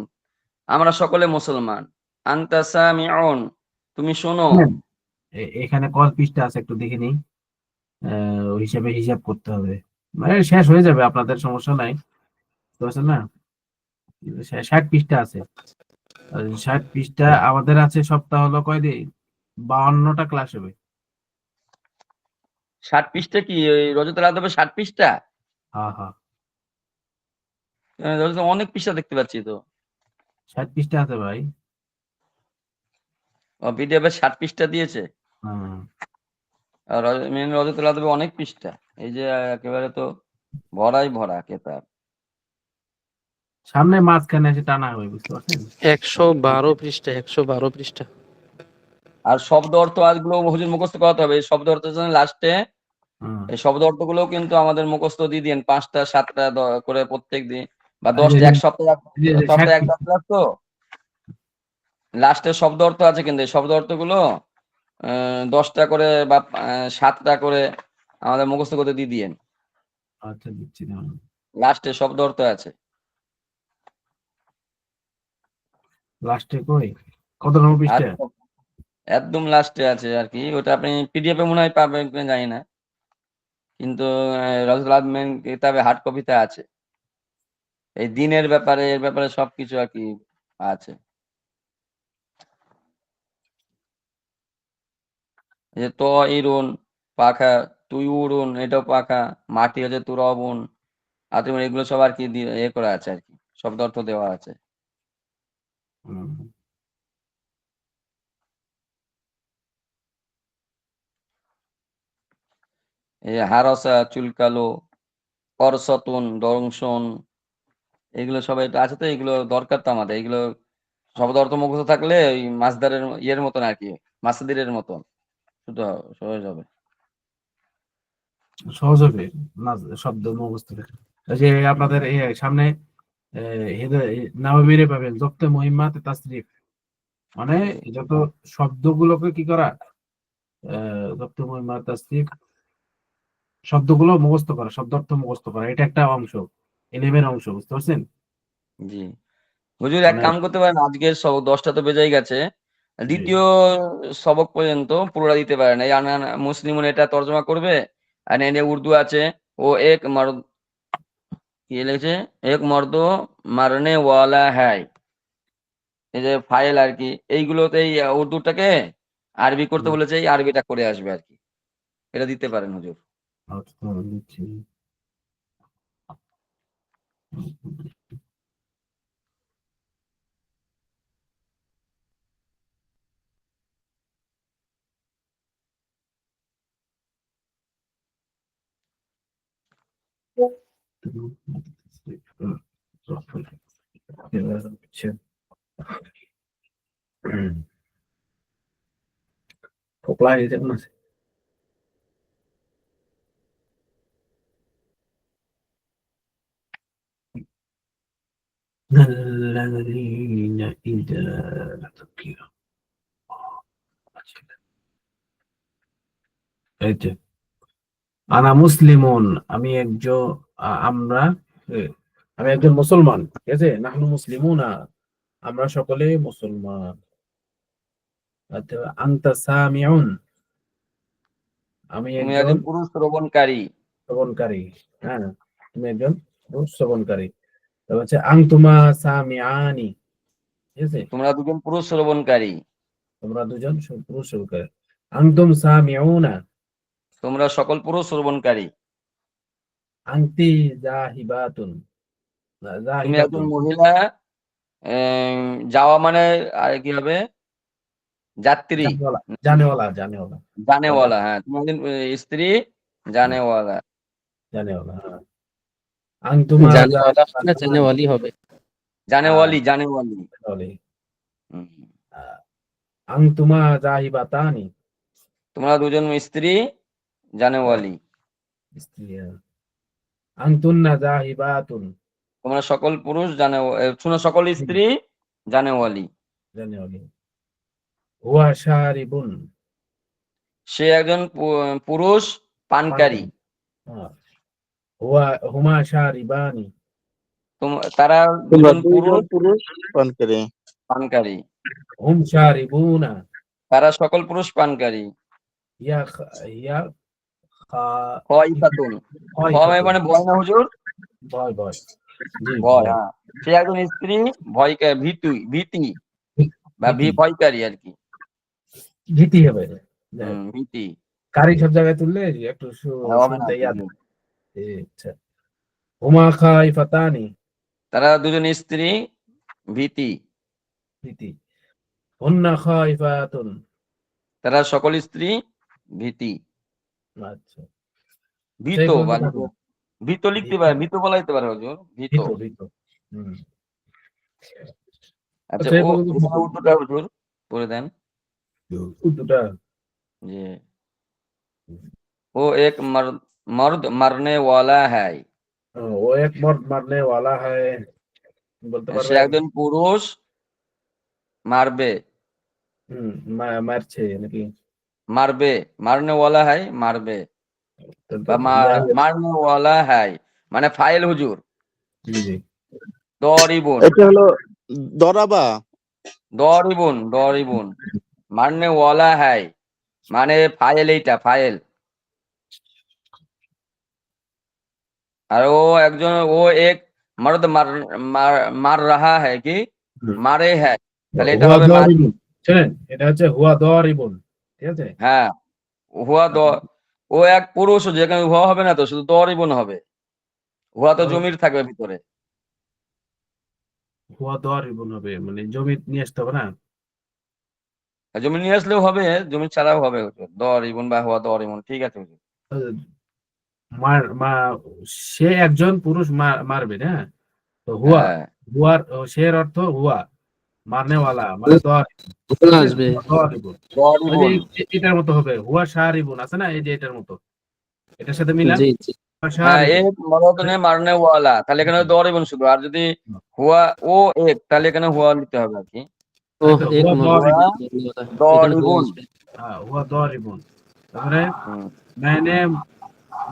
আমরা সকলে মুসলমান, আনতা সামিউন, তুমি শোনো। হ্যাঁ, এখানে কত পৃষ্ঠা আছে একটু দেখে নিই। ওই হিসাবে হিসাব করতে হবে, মানে শেষ হয়ে যাবে, আপনাদের সমস্যা নাই, বুঝতে পারছেন না? 60 পৃষ্ঠা আছে। 60 পৃষ্ঠা আমাদের আছে, সপ্তাহ হলো কয়দিন? 52টা ক্লাস হবে। 60 পৃষ্ঠা কি ওই রজতের আদবে 60 পৃষ্ঠা? হ্যাঁ হ্যাঁ, রজতে অনেক পৃষ্ঠা দেখতে পাচ্ছি তো। 60 পৃষ্ঠা আছে ভাই। পিডিএফ এর 60 পৃষ্ঠা দিয়েছে। হুম, আর মেন রজতুল আদবে অনেক পৃষ্ঠা, এই যে একেবারে তো ভরাই ভরা কেতাব। সামনে মাঝখানে এসে টানা হবে, বুঝতে পারছেন? 112 পৃষ্ঠা, 112 পৃষ্ঠা। আর শব্দ অর্থ আজগুলো হুজুর মুখস্থ করাতে হবে। এই শব্দ অর্থ লাস্টে হুম, এই শব্দ অর্থগুলো কিন্তু আমাদের মুখস্থ দিয়ে দিন, 5টা 7টা করে প্রত্যেক দিন, বা এই যে 10টা, এক সপ্তাহে এই যে 60 সপ্তাহে একটা পৃষ্ঠা। ক্লাস তো লাস্টে শব্দ অর্থ আছে, কিন্তু এই শব্দ অর্থগুলো 10টা করে বা 7টা করে আমাদের মুখস্থ করতে দিয়ে দিয়েন। আচ্ছা, দিচ্ছি না। লাস্টে শব্দ অর্থ আছে। লাস্টে কই, কত নম্বর আর পৃষ্ঠা? একদম লাস্টে আছে আর কি, ওটা আপনি পিডিএফ এ মনে হয় পাবেন কিনা জানি না, কিন্তু রজতুল আদব মেন কিতাবে হার্ড কপিতে আছে। এই দিনের ব্যাপারে, এর ব্যাপারে সবকিছু আর কি আছে। এই যে ত ইরুন পাখা, তুইউরুন এটাও পাখা, মাটি হচ্ছে তুরবুন, আতিমুন, এগুলো সব আর কি ইয়ে করা আছে আর কি, শব্দ অর্থ দেওয়া আছে। হুম, এই যে হারসা চুলকালো, করসতুন দংশন, এগুলো সবাই একটু আছে তো, এগুলো দরকার তো আমাদের। এগুলো শব্দ অর্থ মুখস্থ থাকলে ওই মাসদারের ইয়ের মতন আর কি, মাসদিরের মতন শুধু সহজ হবে। সহজ হবে না শব্দ মুখস্থ করে। এই যে আপনাদের এই সামনে নাওয়াবিরে পাবেন জব্তে মুহিম্মাত তাসরিফ, মানে যত শব্দগুলোকে কি করা, জব্তে মুহিম্মাত তাসরিফ, শব্দগুলো মুখস্থ করা, শব্দ অর্থ মুখস্থ করা, এটা একটা অংশ, এলিমের অংশ, বুঝতে পারছেন? জি হুজুর, এক মানে কাম করতে পারেন, আজকের সব 10টা তো বেজেই গেছে, জি, দ্বিতীয় সবক পর্যন্ত পুরোটা দিতে পারেন। এই মুসলিমুন এটা তর্জমা করবে, আর এনে উর্দু আছে, ও এক মর্দ, কি লিখেছে, এক মর্দ মারনে ওয়ালা হ্যায়, এই যে ফাইল আর কি, এইগুলোতে এই উর্দুটাকে আরবি করতে হুম, বলেছে, এই আরবিটা করে আসবে আর কি, এটা দিতে পারেন হুজুর। আচ্ছা, দিচ্ছি। Thuộc lại thì nó الذين إذا ذكروا এই যে আনা মুসলিমুন, আমি একজন, আমরা এ, আমি একজন মুসলমান, ঠিক আছে? নাহনু মুসলিমুনা, আমরা সকলে মুসলমান। আনতা সামিউন, আমি তুমি একজন একজন পুরুষ শ্রবণকারী। শ্রবণকারী। হ্যাঁ, তুমি একজন পুরুষ শ্রবণকারী। তারপর হচ্ছে আনতুমা সামিআনি, ঠিক আছে, তোমরা দুজন পুরুষ শ্রবণকারী। তোমরা দুজন পুরুষ শ্রবণকারী। আনতুম সামিউনা, তোমরা সকল পুরুষ শ্রবণকারী। আনতি জাহিবাতুন, তুমি একজন জাহিবাতুন, মহিলা, যাওয়া মানে আর কি হবে, যাত্রী, জানেওয়ালা, জানেওয়ালা, জানেওয়ালা, জানেওয়ালা। হ্যাঁ, তুমি একজন স্ত্রী জানেওয়ালা। জানেওয়ালা। হ্যাঁ। আনতুমা জানেওয়ালা মানে জাহিবাতানি, জানেওয়ালি হবে। জানেওয়ালি, জানেওয়ালি। জানেওয়ালি। হুম। আনতুমা জাহিবাতানি, তোমরা দুজন স্ত্রী জানেওয়ালি। স্ত্রী। হ্যাঁ। আনতুন্না জাহিবাতুন, তোমরা সকল পুরুষ শোনো, সকল স্ত্রী জানেওয়ালি। জানেওয়ালি। হুয়া শারিবুন, সে একজন পুরুষ পানকারী। পানকারী। হ্যাঁ। হুমা শারিবানি, তারা তোমরা দুজন দুইজন পুরুষ পুরুষ পানকারী। পানকারী। হুম শারিবুনা, তারা সকল পুরুষ পানকারী। ইয়া ইয়া খাইফাতুন। খাইফাতুন, মানে ভয় না হুজুর? ভয়, ভয়। জি, ভয়, ভয়। হ্যাঁ। সে একজন স্ত্রী ভীতি ভীতি বা ভীতি, ভয়কারী আর কি। ভীতি হবে। ভীতি। কারি সব জায়গায় তুললে একটু হবে না শুনতে তো ইয়াদ। হুজুর। আচ্ছা। হুমা খাইফাতানি, তারা দুজন স্ত্রী ভীতি। ভীতি। হুন্না খাইফাতুন। তারা সকল স্ত্রী ভীতি। আচ্ছা, ভীত এই পর্যন্ত বা থাকলো। ভীত লিখতে ভীত, পারে, ভীত বলাইতে পারে হুজুর, ভীত। ভীত, ভীত। হুম। আচ্ছা, আচ্ছা, এই পর্যন্ত এখানে উত্তরটা হুজুর করে দেন উর্দুটা। যে ও এক মর্দ মারনে ওয়ালা হ্যায়। ও এক মর্দ মারনে ওয়ালা হ্যায়, বলতে সে পারবেন? একজন পুরুষ মারবে। হুম, মারছে নাকি? মারবে, মারনে ওয়ালা হ্যায়, মারবে বা যাই হোক, মারনে ওয়ালা হ্যায় মানে ফাইল হুজুর। জি, জি। দরিবুন, এটা হলো দরাবা। দরিবুন, দরিবুন। মারনে ওয়ালা হ্যায় মানে ফাইল, এইটা ফাইল। আর ও এক মর্দ মার রাহা হ্যায় কি হুম। মারে হ্যায়, তাহলে এটা হুয়া হবে মারি। দরিবুন, শুনেন, এটা হচ্ছে হুয়া দরিবুন, ঠিক আছে। হ্যাঁ, হুয়া ও এক পুরুষ, যেখানে হুয়া হবে না তো, শুধু দরিবুন হবে। হুয়া তো জমির থাকবে ভিতরে। হুয়া দরিবুন হবে মানে জমি নিয়ে আসতে হবে না? আর জমি নিয়ে আসলেও হবে, জমি ছাড়াও হবে হুজুর। দরিবুন বা হুয়া দরিবুন, ঠিক আছে হুজুর। মার মা, সে একজন পুরুষ মারবে না, তো হুয়া, হ্যাঁ, হুয়ার শের অর্থ হুয়া, মারনে ওয়ালা মানে আসবে। দরিবুন। ওই যে দরিবুন। এটার মতো হবে, হুয়া শারিবুন আছে না, এই যে এটার মতো, এটার সাথে মিলান। জি, জি। হুয়া হ্যাঁ, শারিবুন। এক মরদনে মারনে ওয়ালা, তাহলে এখানে দরিবুন শুধু। আর যদি হুয়া ও এক, তাহলে এখানে হুয়া নিতে হবে আর কি। ওহ, এক হুয়া মর্দ হুয়া দরিবুন। এখানে হুয়া দরিবুন। আসবে। हाँ हुआ दौरिबुन। তারপরে হুম। मैंने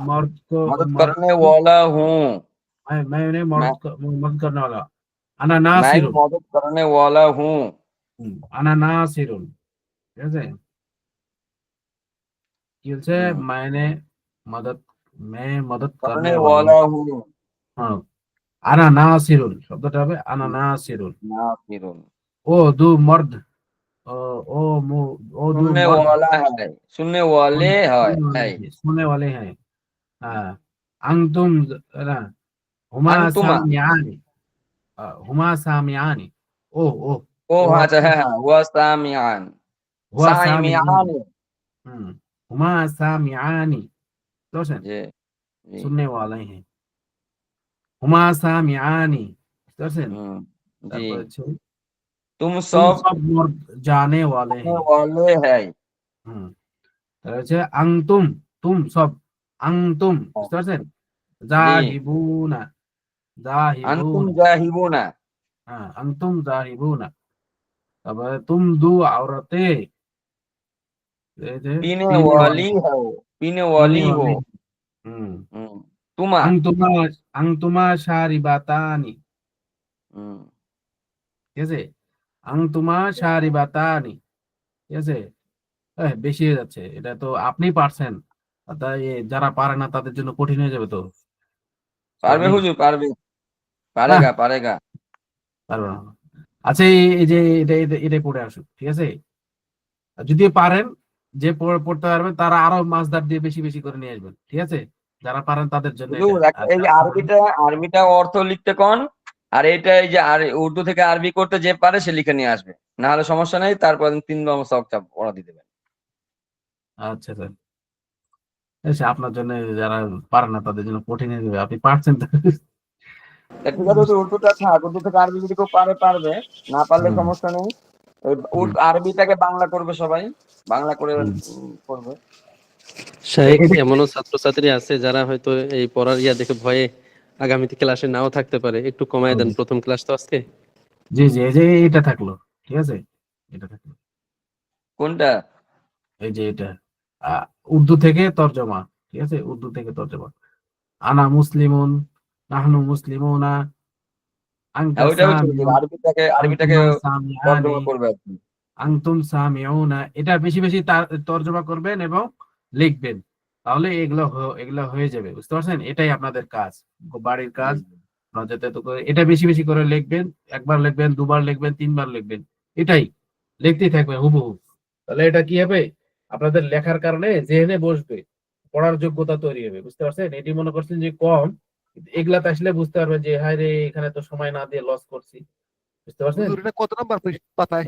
मर्द को मदद मर्द करने को वाला हूँ। मैंने मैं मर्द करने वाला আনা मैं নাসিরুন। मदद करने वाला हूँ। আনা নাসিরুন, ঠিক আছে। কি বলছে? मैंने मदद, मैं मदद करने करने वाला हूँ। वाला हूँ। হ্যাঁ, আনা নাসিরুন শব্দটা হবে আনা নাসিরুন। नासिरुन। ও দু মর্দ, ও ও মু ও দু सुनने मर्द वाला है, सुनने वाले है। सुनने वाले हैं। हाँ, अंतुम ना, हुमा अंतुमा। सामियानी, हुमा सामियानी। ओह ओह, ओ ও हाँ, अच्छा है, हाँ, हुआ सामियान। हुआ सामियानी। सामियान। हुमा सामियानी, समझें? जी, जी। सुनने वाले हैं, हुमा सामियानी, समझें? जी। তারপর হচ্ছে तुम तुम सब सब मर्द जाने वाले करने हैं। वाले है। হুম, তারপর হচ্ছে আংতুম, তুম সব, আংতুম, বুঝতে পারছেন? जी। জাহিবুনা, अंतुम জাহিবুনা। जाहिबुना। হ্যাঁ, আংতুম জাহিবুনা। তারপরে তুম দু আওরাতে, এই যে पीने পিনে वाली वाले, हो, पीने পিনে वाली हो। वाले। হুম, तुमा। আংতুমা, আংতুমা শারিবাতানি, हम्म, ঠিক আছে। আংতুমা শারিবাতানি, ঠিক আছে? বেশি হয়ে যাচ্ছে, এটা তো আপনি পারছেন, তাই যারা পারে না তাদের জন্য কঠিন হয়ে যাবে তো। পারবে সরি। হুজুর, পারবে, হ্যাঁ, পারেগা পারেগা। পারবো না। আচ্ছা, এই যে এটাই পড়ে আসুক, ঠিক আছে? আর যদি পারেন, যে পড়তে পারবেন তারা আরো মাছদার দিয়ে বেশি বেশি করে নিয়ে আসবেন, ঠিক আছে? যারা পারেন তাদের জন্য এটা। হুজুর আর এই যে যারা পারেন না, আরবিটা অর্থ লিখতে কোন, আর এটা এই যে আর উর্দু থেকে আরবি করতে যে পারে সে লিখে নিয়ে আসবে, না হলে সমস্যা নেই, তারপর 3 নম্বর সবটা পড়া দিয়ে দেবেন। আচ্ছা স্যার, আচ্ছা, আপনার জন্য যারা পারেন না তাদের জন্য কঠিন হয়ে যাবে, আপনি পারছেন তো। তা ঠিক আছে হুজুর, উর্দুটা থাক, উর্দু থেকে আরবি যদি কেউ পারে পারবে, না পারলে হুম, সমস্যা নেই। ওই হুম, আরবিটাকে বাংলা করবে সবাই, বাংলা করে হুম। করবে। শাইখ, এটা এমনও ছাত্রছাত্রী আছে যারা হয়তো এই পড়ার ইয়া দেখে ভয়ে আগামীতে ক্লাসে নাও থাকতে পারে, একটু কমায় দেন, প্রথম ক্লাস তো আজকে। জি জি, এই যে এটা থাকলো, ঠিক আছে, এটা থাকলো, কোনটা? এই যে এটা আহ, উর্দু থেকে তরজমা, ঠিক আছে, উর্দু থেকে তরজমা। আনা মুসলিমুন, নাহনু মুসলিমুনা, আনতা হ্যাঁ ওইটা হচ্ছে হুজুর, সামিউন, আরবিটাকে আনতুমা সামিআনি, তর্জমা করবে আর কি। আনতুম সামিউনা, এটা বেশি বেশি তর্জমা করবেন এবং লিখবেন। তাহলে এগুলো হয়ে যাবে, বুঝতে পারছেন? এটাই আপনাদের কাজ, বাড়ির কাজ। জি, যাতে তো এটা বেশি বেশি করে লিখবেন, একবার লিখবেন, দুবার লিখবেন, তিনবার লিখবেন, এটাই লিখতেই থাকবেন হুবহু। তাহলে এটা কি হবে, আপনাদের লেখার কারণে জেনে বসবে, পড়ার যোগ্যতা তৈরি হবে, বুঝতে পারছেন? এটি মনে করছেন যে কম, কিন্তু এগুলাতে আসলে বুঝতে পারবেন যে হায় রে, এখানে তো সময় না দিয়ে লস করছি, বুঝতে পারছেন? হুজুর এটা কত নাম্বার পাতায়?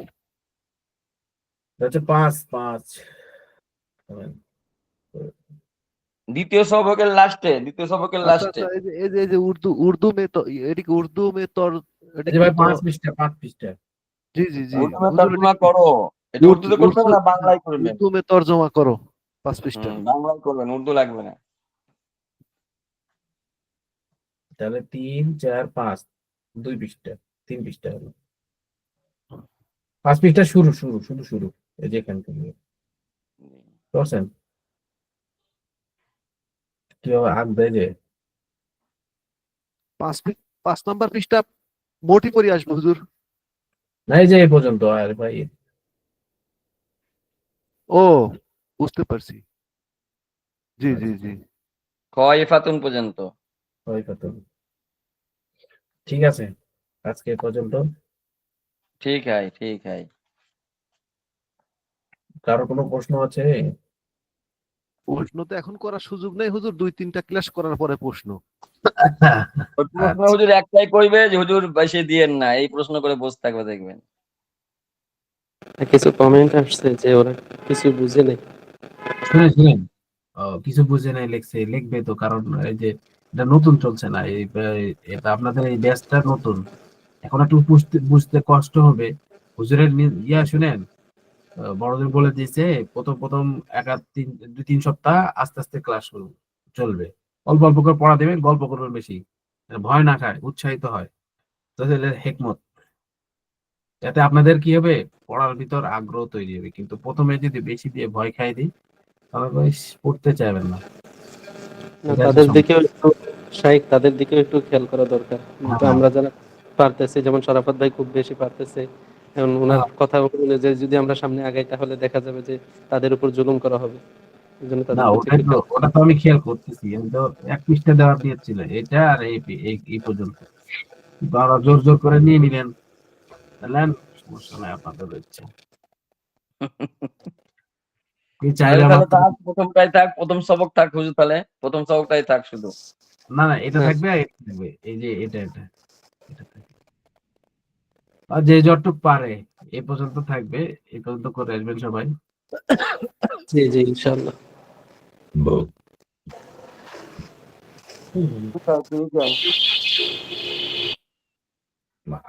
এটা হচ্ছে 5 5। দ্বিতীয় সবকের লাস্টে, দ্বিতীয় সবকের আচ্ছা লাস্টে। আচ্ছা, এই যে উর্দু উর্দু মে তো, এটা কি উর্দু মে তর, এটা এই যে কি ভাই তো? 5 পৃষ্ঠা, 5 পৃষ্ঠা। জি জি জি। উর্দু মে হুজুর এটা তর্জমা কি করো, এটা উর্দু উর্দুতে করতে উর্দু হবে না, বাংলায় করবেন। উর্দু মে তর্জমা করো 5 পৃষ্ঠা? বাংলায় করবেন, উর্দু লাগবে না। তাহলে 3 4 5, 2 পৃষ্ঠা, 3 পৃষ্ঠা হলো। 5 পৃষ্ঠা শুরু শুরু শুধু শুরু, এই যে এখান থেকে, বুঝতে পারছেন কিভাবে আঁকবে যে? 5 নাম্বার পৃষ্ঠা মোটি পড়ে আসবো হুজুর। না, এই যে এই পর্যন্ত, আর ভাই ও, বুঝতে পারছি। জি জি আচ্ছা, জি। খয়ফাতুন পর্যন্ত। ওই কত। ঠিক আছে, আজকে এ পর্যন্ত। ঠিক হ্যায়, ঠিক হ্যায়। কারো কোনো প্রশ্ন আছে? প্রশ্ন তো এখন করার সুযোগ নেই হুজুর, 2-3টা ক্লাস করার পরে প্রশ্ন। ওই প্রশ্ন আচ্ছা, হুজুর একটাই করবে যে হুজুর বেশি দিয়েন না, এই প্রশ্ন করে বসে থাকবে দেখবেন। কিছু কমেন্ট আসছে যে ওরা কিছু বুঝে নেই। শুনে শুনেন, কিছু বুঝে নাই লিখছে, লিখবে তো, কারণ এই যে এটা নতুন চলছে না, এটা আপনাদের এই ব্যাচটা নতুন, এখন একটু বুঝতে বুঝতে কষ্ট হবে। হুজুরের ইয়া শুনেন, বড়দের বলে দিয়েছে, প্রথম প্রথম 2-3 সপ্তাহ আস্তে আস্তে ক্লাস চলবে, অল্প অল্প করে পড়া দেবে, গল্প করবে বেশি, যেন ভয় না খায়, উৎসাহিত হয়। তাহলে হেকমত, এতে আপনাদের কি হবে, পড়ার ভিতর আগ্রহ তৈরি হবে। কিন্তু প্রথমে যদি বেশি দিয়ে ভয় খাই দিই, তাহলে ভাই পড়তে চাইবেন না, না, এটা হচ্ছে তাদের সমস্যা। দিকেও একটু, শাইখ তাদের দিকেও একটু খেয়াল করা দরকার। তো হ্যাঁ, আমরা যারা পারতেছি, যেমন শরাফত ভাই খুব বেশি পারতেছে, এখন ওনার হ্যাঁ, কথা অনুযায়ী যদি আমরা সামনে আগাই তাহলে দেখা যাবে যে তাদের উপর জুলুম করা হবে। এই জন্য না, তাদের প্রতি ওটাই একটু তো, খেয়াল। ওটা তো আমি খেয়াল করতেছি, আমি তো 1 পৃষ্ঠা দেওয়ার দিয়েছিল, এটা আর এই পর্যন্ত, বাবা জোর জোর করে নিয়ে নিলেন, তাহলে সমস্যা নাই, আপনাদের ইচ্ছা। এই চাইলে তাহলে আমার তাহলে তো, থাক, প্রথমটাই থাক, প্রথম সবক থাক হুজুর, তাহলে প্রথম সবকটাই থাক শুধু। না না, এটা না, থাকবে আর এটা থাকবে, এই যে এটা থাকবে। আর যে যতটুক পারে এই পর্যন্ত থাকবে, এই পর্যন্ত করে আসবেন সবাই। জি জি, ইনশাআল্লাহ। হুম। ঠিক আছে, ঠিক আছে।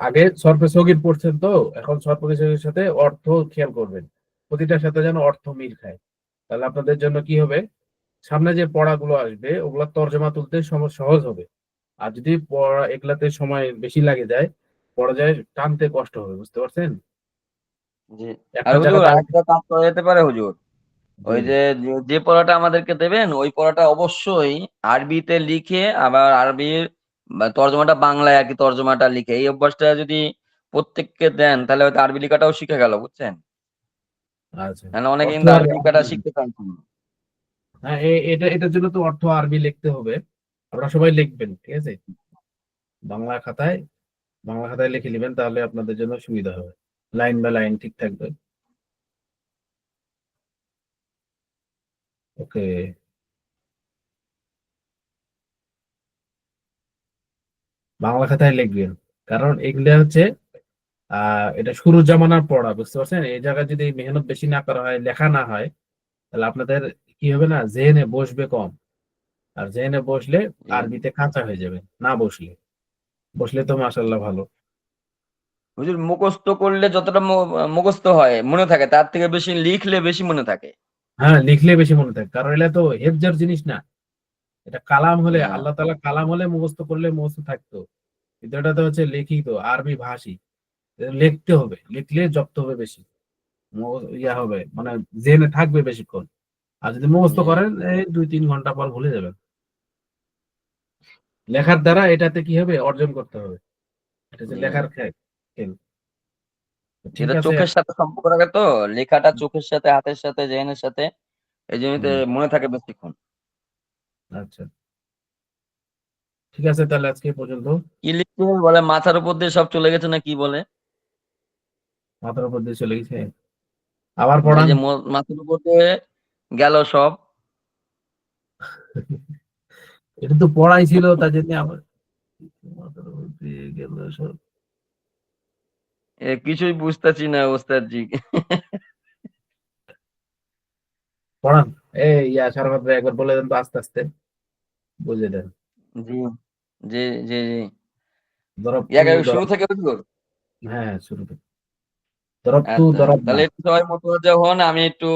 আগে সর্পে সগির পড়ছেন তো, এখন সর্পে সগির সাথে অর্থ খেয়াল করবেন, প্রতিটার সাথে যেন অর্থ মিল খায়। তাহলে আপনাদের জন্য কি হবে, সামনে যে পড়াগুলো আসবে ওগুলা তর্জমা তুলতে সহজ হবে। আর যদি পড়া এগুলাতে সময় বেশি লাগে যায়, পড়া যায় টানতে কষ্ট হবে, বুঝতে পারছেন? জি। আর একটা হুজুর জায়গাতে আরেকটা কাজ করা যেতে পারে হুজুর, জি ওই যে যে পড়াটা আমাদেরকে দেবেন ওই পড়াটা অবশ্যই আরবিতে লিখে, আবার আরবির তর্জমাটা বাংলায় আর কি, তর্জমাটা লিখে, এই অভ্যাসটা যদি প্রত্যেককে দেন তাহলে হয়তো আরবি লেখাটাও শিখে গেল, বুঝছেন? আচ্ছা, মানে অনেকে অর্থ কিন্তু আর আরবি কাটা শিখতে চাইছেন। হ্যাঁ, এটার জন্য তো অর্থ আরবি লিখতে হবে। আপনারা সবাই লিখবেন, ঠিক আছে? বাংলা খাতায় বাংলা খাতায় লিখে নেবেন, তাহলে আপনাদের জন্য সুবিধা হবে। লাইন বাই লাইন ঠিক থাকবে। ওকে, বাংলা খাতায় লিখবেন, কারণ এগুলা হচ্ছে এটা শুরু জামানার পড়া, বুঝতে পারছেন? এই জায়গায় যদি মেহনত বেশি না করা হয়, লেখা না হয়, তাহলে আপনাদের কি হবে না, জেনে বসবে কম। আর জেনে বসলে আরবিতে কাঁচা হয়ে যাবে, না বসলে। বসলে তো মাশাআল্লাহ ভালো। হুজুর মুখস্থ করলে যতটা মুখস্থ হয় মনে থাকে, তার থেকে বেশি লিখলে বেশি মনে থাকে। হ্যাঁ, লিখলে বেশি মনে থাকে, কারণ এটা তো হেফজের জিনিস না। এটা কালাম হলে, না, আল্লাহ তাআলা কালাম হলে মুখস্থ করলে মুখস্থ থাকতো। কিন্তু এটা তো হচ্ছে লিখিত, আরবি ভাষী। এটা লিখতে হবে, লিখলে জব্দ হবে বেশি, ইয়া হবে, মানে জেনে থাকবে বেশিক্ষণ। আর যদি মুখস্থ জি। করেন, এই 2-3 ঘন্টা পর ভুলে যাবেন। লেখার দ্বারা এটাতে কি হবে, অর্জন করতে হবে। এটা যে জি। লেখার খেল। ঠিক এটা আছে। চোখের সাথে সম্পর্ক রাখে তো, লেখাটা চোখের সাথে, হাতের সাথে, জেনের সাথে, এই জন্যতে হুম, মনে থাকে বেশিক্ষণ। আচ্ছা, ঠিক আছে, তাহলে আজকে এই পর্যন্ত। কি লিখতে হবে বলে, মাথার উপর দিয়ে সব চলে গেছে না কি বলে? মাথার উপর দিয়ে চলে গেছে, আবার এই পড়ান। যে মাথার উপর দিয়ে গেল সব। এটা তো পড়াই ছিল, তার জন্য আবার মাথার উপর দিয়ে গেল সব। কিছুই বুঝতেছি না ওস্তাদ জি। পড়ান। ইয়া শরবত ভাই, একবার বলে দেন তো আস্তে আস্তে, বুঝে দেন। জি জি জি জি। দরবতু শুরু দরব। থেকে বুঝবো। হ্যাঁ, হ্যাঁ, শুরু থেকে। দরবতু আচ্ছা, দরবনা। তাহলে একটু সবাই মোটামুটি হন, আমি একটু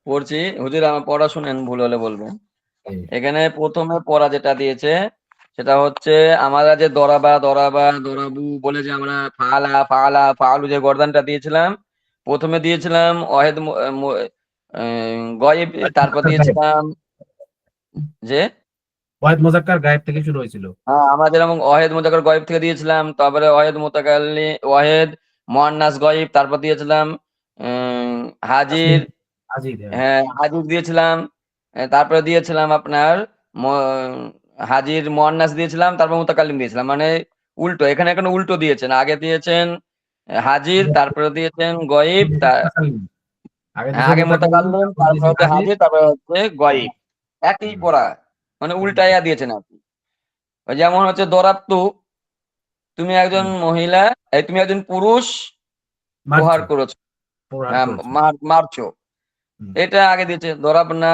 পড়ছি। হুজুর আমার পড়া শুনেন, ভুল হলে বলবেন। এই, এখানে প্রথমে পড়া যেটা দিয়েছে সেটা হচ্ছে, আমরা যে দরাবা দরাবা দরাবু বলে যে আমরা ফালা ফালা ফালু যে গর্দানটা দিয়েছিলাম, প্রথমে দিয়েছিলাম ওয়াহেদ গয়েব, তারপর মোজাক্কার গায়েব। দিয়েছিলাম যে ওয়াহিদ মোজাক্কার গায়েব থেকে শুরু হয়েছিল। হ্যাঁ, আমরা যেরকম ওয়াহেদ মুতাকার গয়েব থেকে দিয়েছিলাম, তারপরে ওয়াহেদ মুতাকাল্লি ওয়াহেদ মুয়ান্নাস গয়েব, তারপর দিয়েছিলাম উম, হাজির। আসিফ, আজিজ, হ্যাঁ। হ্যাঁ, হাজির দিয়েছিলাম। তারপরে দিয়েছিলাম আপনার হাজির মুয়ান্নাস দিয়েছিলাম, তারপর মুতাকাল্লিম দিয়েছিলাম, মানে উল্টো। এখানে এখানে উল্টো দিয়েছেন, আগে দিয়েছেন হাজির, তারপরে দিয়েছেন গয়েব, মুতাকাল্লিম। আগে দিয়েছে আগে মুতাকাল্লিম, মুতাকাল্লিম, তারপর তারপরে দিয়েছে হচ্ছে হাজির। হাজির, তারপরে হচ্ছে গয়েব। একই হুম, পড়া, মানে হুম, উল্টাইয়া দিয়েছেন আপনি। ওই যেমন হচ্ছে দরাবতু, তুমি একজন হুম। মহিলা, তুমি একজন পুরুষ প্রহার মারছো, করেছো, প্রহার হ্যাঁ, করেছে। মারছো। হুম। এটা আগে দিয়েছে দরাবনা।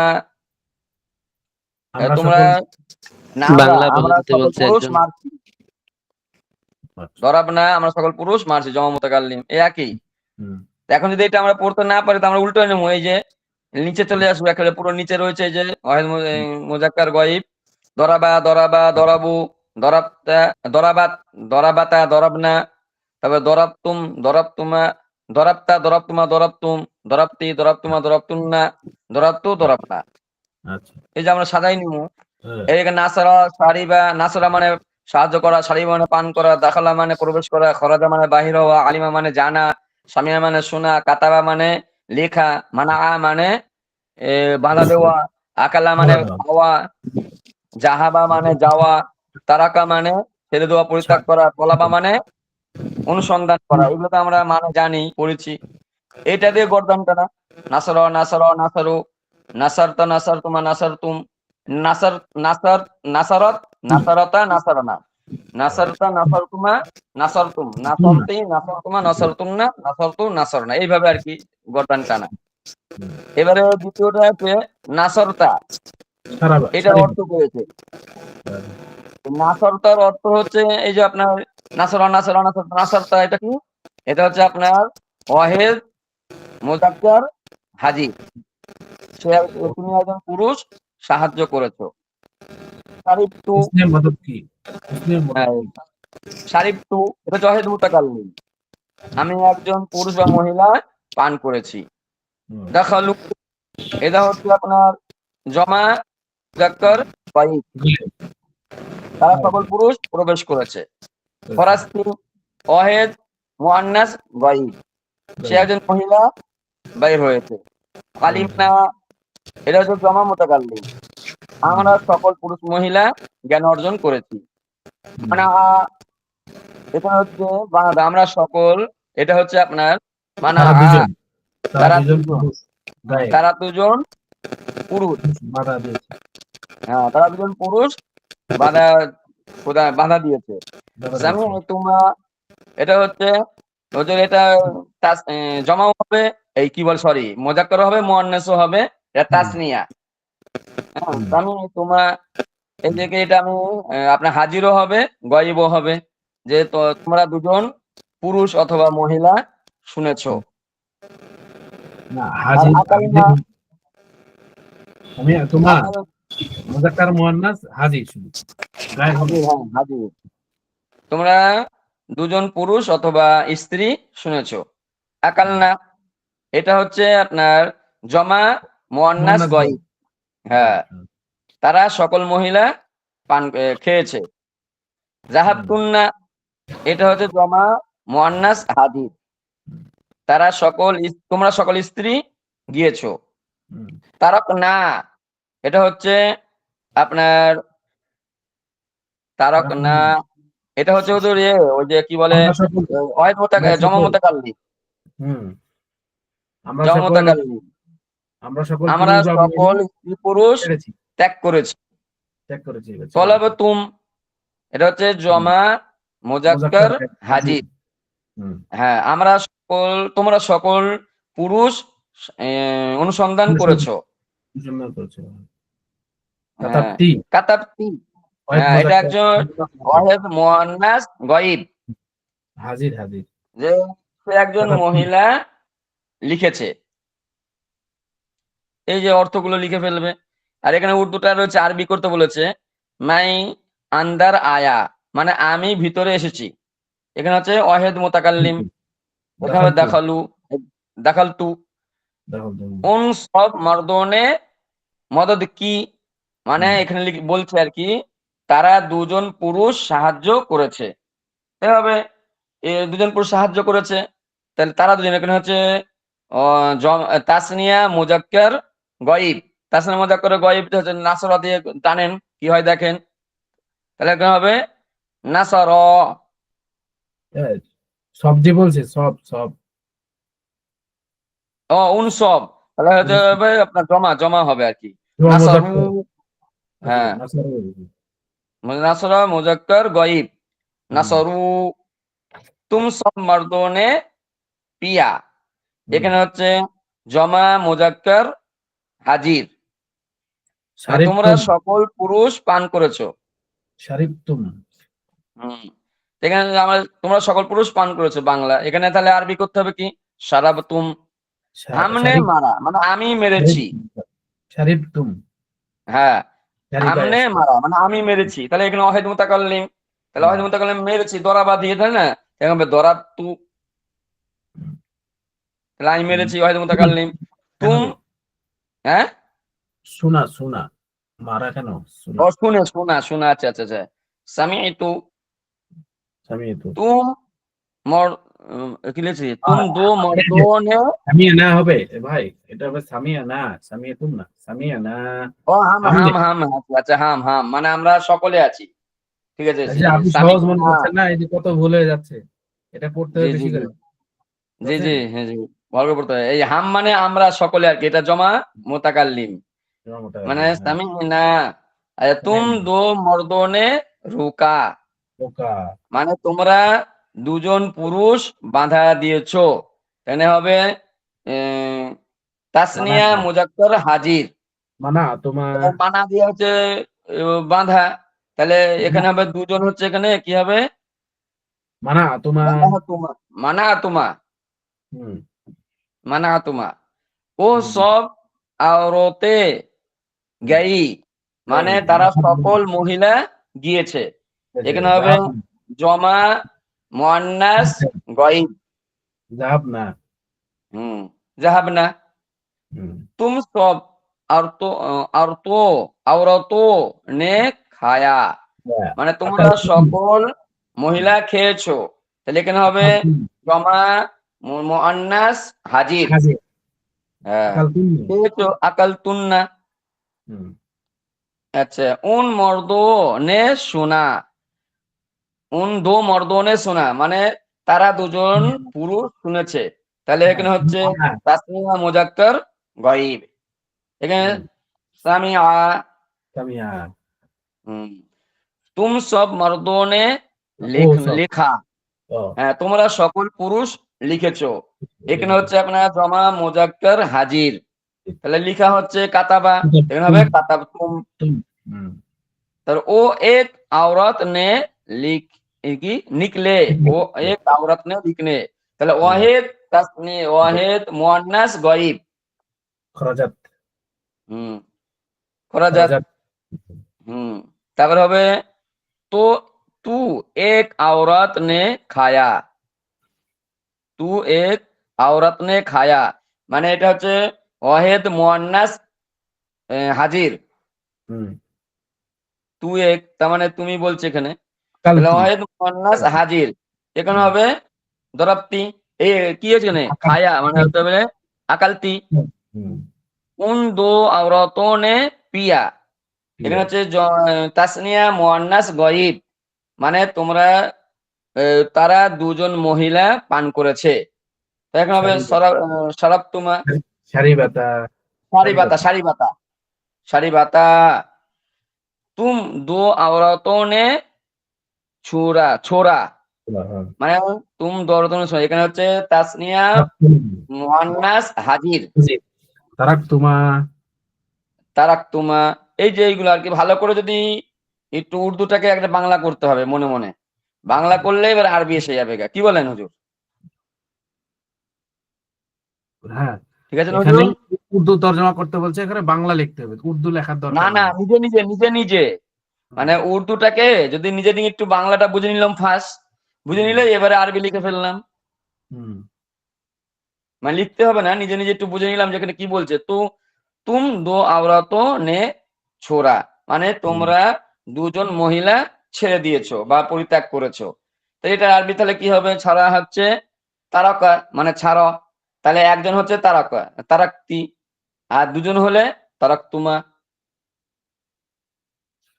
আমরা তোমরা, সকল না, আমরা বাংলা আমরা বলতে সকল বলছে পুরুষ একজন। মারছি। মারছো। দরাবনা আমরা সকল পুরুষ মারছি, জমা মুতাকাল্লিম এই একই। হুম, তো এখন যদি এটা আমরা পড়তে না পারি, তো আমরা উল্টো নেবো। এই যে নিচে চলে আসবো, একেবারে পুরো নিচে রয়েছে এই যে ওয়াহিদ হুম, মুজাক্কার গয়েব, দরাবা দরাবা দরাবু, দরাবতা দরাবাত, দরাবাতা দরাবনা, তারপরে দরাবতুম দরাবতুমা, দরাবতা দরাবতুমা দরাবতুম, দরাবতি দরাবতুমা দরাবতুন্না, দরাবতু দরাবনা। আচ্ছা, এই যে আমরা সাদাই নিমু। হ্যাঁ, এই নাসারা সারিবা, নাসারা মানে সাহায্য করা, সারিবা মানে পান করা, দাখালা মানে প্রবেশ করা, খরাজা মানে বাহির হওয়া, আলিমা মানে জানা, সামিয়া মানে শোনা, কাতাবা মানে লেখা, মানা মানে বাধা দেওয়া, আকালা মানে ভালো দেওয়া। খাওয়া, জাহাবা মানে যাওয়া, তারাকা মানে ছেড়ে দেওয়া, পরিত্যাগ ছাড়। করা, তলাবা মানে অনুসন্ধান করা। এগুলো তো আমরা মানে জানি, পড়েছি। এটা দিয়ে গর্দানটা না, নাসার নাসার নাসারু, নাসারতা নাসার তুমা নাসার তুম, নাসার নাসার নাসারত, নাসারতা নাসারনা, নাসারতা নাসার তুমা নাসার তুম, তুম না। নাসারতি নাসার তুমা নাসার তুম না, নাসার তু নাসার না, এইভাবে আর কি গর্দান টানা। হুম। এবারে দ্বিতীয়টা আছে নাসারতা। সারাবা, এটার সারিবা। অর্থ করেছে, নাসারতার অর্থ হচ্ছে এই যে আপনার নাসার নাসার নাসার নাসারতা, এটা কি? এটা হচ্ছে আপনার ওয়াহেদ মুজাক্কার হাজির। তুমি একজন পুরুষ সাহায্য করেছো। শারিফ টু, ইসলাম মদত কি? ইসলাম মদত কি? শারিফ টু, এটা জহেদ মুতাকাল্লিম, আমি একজন পুরুষ বা মহিলা পান করেছি। হুম, দেখালু, এটা হচ্ছে আপনার জমা মুজাক্কার গায়ব, গায়েব। তারা হ্যাঁ, সকল পুরুষ প্রবেশ করেছে। করেছে। ফরাস্তি ওয়াহেদ মুআন্নাস গায়ব, সে গায়েব। একজন মহিলা বাইর হয়েছে। আলিমনা এটা হচ্ছে জমা মুতাকাল্লিম, আমরা সকল পুরুষ মহিলা জ্ঞান অর্জন করেছি। মানে এটা হচ্ছে বাংলা আমরা সকল, এটা হচ্ছে আপনার মানে তারা দুজন তারা দুজন, পুরুষ গায়েব তারা দুজন পুরুষ, বাধা দিয়েছে, হ্যাঁ তারা দুজন পুরুষ বাধা বাধা দিয়েছে। বাধা সামি দিয়েছে। তোমরা এটা হচ্ছে ওদের এটা জমাও হবে, এই কি বল সরি মোজাক্কার হবে, মুয়ান্নাসও হবে, এটা তাসনিয়া। হ্যাঁ সামি তোমরা এদিকে এটা আমি আপনার হাজিরও হবে, গয়েবও হবে, যে তোমরা দুজন পুরুষ অথবা মহিলা শুনেছো। না হাজির আকালিমা আমি তোমার মুজাক্কার মুয়ান্নাস হাজির শুধু গায়েব হবে। হাজির, হ্যাঁ হাজির, তোমরা দুজন পুরুষ অথবা স্ত্রী শুনেছো। আকালনা এটা হচ্ছে আপনার জমা মুয়ান্নাস মুয়ান্নাস গয়েব, হ্যাঁ তারা সকল মহিলা পান খেয়েছে। জাহাবতুন্না এটা হচ্ছে জমা মুয়ান্নাস হাজির, তারা সকল তোমরা সকল স্ত্রী গিয়েছো। তারক না এটা হচ্ছে আপনার তারক না এটা হচ্ছে ওদের ওই যে কি বলে আমরা সকল জমা মুতাকাল্লিম, আমরা জমা সকল মুতাকাল্লিম আমরা সকল আমরা পুরুষ বা সকল মহিলা স্ত্রী পুরুষ ছেড়েছি, ত্যাগ করেছি। ত্যাগ করেছি। তলাবতুম এটা হচ্ছে জমা মুজাক্কার হাজির, হ্যাঁ আমরা সকল তোমরা সকল পুরুষ অনুসন্ধান করেছো। কাতাবতি কাতাবতি হ্যাঁ এটা একজন ওয়াহেদ মুয়ান্নাস গয়েব, হাজির হাজির যে সে একজন মহিলা লিখেছে, এই যে অর্থগুলো লিখে ফেলবে। আর এখানে উর্দুটা রয়েছে, আরবি করতে বলেছে মাই আন্দার আয়া মানে আমি ভিতরে এসেছি। এখানে হচ্ছে ওয়াহেদ মুতাকাল্লিম, এখানে দেখালু দেখালতু উন সব মর্দনে মদদ কি মানে এখানে বলছে আর কি তারা দুজন পুরুষ সাহায্য করেছে, এভাবে দুজন পুরুষ সাহায্য করেছে, তাহলে তারা দুজন এখানে হচ্ছে তাসনিয়া মুজাক্কার গয়েব, তাসনিয়া মুজাক্কার গয়েব হচ্ছে নাসরা দিয়ে টানেন কি হয় দেখেন, তাহলে এখানে হবে নাসর, সব যে বলছে সব সব উনসব, তাহলে হচ্ছে হবে আপনার জমা জমা হবে আর কি নাসরু, হ্যাঁ নাসরা মুজাক্কার গয়েব নাসরু তুম সব মর্দনে পিয়া, এখানে হচ্ছে জমা মুজাক্কার হাজির তোমরা সকল পুরুষ পান করেছো। এখানে আমরা তোমরা সকল পুরুষ পান করেছো বাংলা, এখানে তাহলে আরবি করতে হবে কি শারাবতুম, আমনে মারা মানে আমি মেরেছি, হ্যাঁ আমনে মারা মানে আমি মেরেছি, তাহলে এখানে ওয়াহিদ মুতাকাল্লিম, তাহলে ওয়াহিদ মুতাকাল্লিম মেরেছি দরাবা দিয়ে তাই না, এখানে দরাবতু, তাহলে আমি মেরেছি ওয়াহিদ মুতাকাল্লিম। তুম হ্যাঁ শোনা শোনা মারা কেন শুনে শোনা শোনা আচ্ছা আচ্ছা আচ্ছা সামিআতু তুম মর কি লিখছি তুম দো মর্দনে সামিয়া না হবে ভাই, এটা হবে সামিয়া না, সামিয়া তুম না, সামিয়া না। ও হাম হাম হাম আচ্ছা হাম হাম মানে আমরা সকলে আছি, ঠিক আছে আপনি সহজ মনে করছেন না, এই যে কত ভুল হয়ে যাচ্ছে, এটা পড়তে হবে বেশি করে। জি জি হ্যাঁ জি ভালো পড়তে হবে, এই হাম মানে আমরা সকলে আর কি, এটা জমা মুতাকাল্লিম মানে সামিনা, তুম দো মর্দনে রুকা মানে তোমরা দুজন পুরুষ বাধা দিয়েছো, এখানে হবে তাসনিয়া মুজাক্কার হাজির, মানা তোমার মানা দিয়ে হচ্ছে বাঁধা, তাহলে এখানে হবে দুজন হচ্ছে এখানে কি হবে মানা তোমার মানা তোমা মানা তোমা ও সব আওরতে গাই মানে তারা সকল মহিলা গিয়েছে, এখানে হবে জমা মুয়ান্নাস গয়েব জাহাবনা, জাহাবনা তুম সব আওরতো নে খায়া মানে তোমরা সকল মহিলা খেয়েছো, তাহলে এখানে হবে জমা মুয়ান্নাস হাজির, হ্যাঁ, আকাল তুন্নি। খেয়েছো আকাল তুন্না। হুম, আচ্ছা, উন মর্দো নে শোনা, উন দো মর্দো নে শোনা মানে তারা দুজন পুরুষ শুনেছে। তাহলে হ্যাঁ, এখানে হচ্ছে হ্যাঁ, তাসনিয়া মুজাক্কার গায়ব। এখানে হুম, সামিআ। সামিয়া। হুম, তুম সব মর্দো নে ও সব। লেখা। ও, হ্যাঁ, তোমরা সকল পুরুষ লিখেছো। এখানে লিখেছে। হচ্ছে আপনার জমা মুজাক্কার হাজির। তাহলে লিখা হচ্ছে কাতাবা, এখানে হবে তুম, কাতাব তুম। তুম। হুম, तर वो एक औरत ने लिख की निकले, वो एक औरत ने लिखने। তাহলে ওয়াহিদ তাসনি ওয়াহিদ মুয়ান্নাস গায়ব। খরাজাত। হুম, করা যাক। খরাজাত। হুম, তারপর হবে তো তু এক औरत ने खाया, তু এক औरत ने खाया মানে এটা হচ্ছে ওয়াহিদ মুয়ান্নাস হাজির। হুম, তু এক তার মানে তুমি বলছে এখানে। তাহলে কালতি। ওয়াহিদ মুয়ান্নাস হাজির, এখানে হুম, হবে দরাবতি। এই কি হচ্ছে এখানে আকাল। খায়া মানে আকাল। হতে হবে আকালতি। হুম, উন দো আওরাতোं ने পিয়া, এখানে পিয়া। হচ্ছে তাসনিয়া মুয়ান্নাস গয়ব মানে তোমরা তারা দুজন মহিলা পান করেছে। তো এখানে হবে সারি, শরাব তুমা। সারি বাতা। সারি সারি বাতা, বাতা। সারি বাতা, সারি বাতা। তুম দো আওরাতোं ने ছোড়া ছোড়া হ্যাঁ, মানে তুম দো আওরাতোं ने ছোড়া, এখানে হচ্ছে তাসনিয়া মুয়ান্নাস হাজির। জি। তারাক তোমা। তারাক তুমা। এই যে এইগুলো আর কি ভালো করে যদি একটু উর্দুটাকে একটা বাংলা করতে হবে মনে মনে। বাংলা করলে এবার আরবি এসে যাবে গা। কি বলেন হুজুর? হ্যাঁ, ঠিক আছে না এখানে হুজুর? উর্দু তর্জমা করতে বলছে, এখানে বাংলা লিখতে হবে, উর্দু লেখার না দরকার না, নেই। নিজে নিজে নিজে নিজে হুম, মানে উর্দুটাকে যদি নিজে নিয়ে একটু বাংলাটা বুঝে নিলাম ফার্স্ট, বুঝে হুম, নিলে এবারে আরবি লিখে ফেললাম। হুম, মানে লিখতে হবে না, নিজে নিজে একটু বুঝে নিলাম যেখানে কি বলছে। তো তুম দো আওরাতো নে ছোড়া মানে হুম। তোমরা দুজন মহিলা ছেড়ে দিয়েছো বা পরিত্যাগ করেছো। তো এটা আরবি তাহলে কি হবে? ছাড়া হচ্ছে তারকা মানে ছাড়ো। তাহলে একজন হচ্ছে তারকা তারাক্তি, আর দুজন হলে তারাক্তুমা।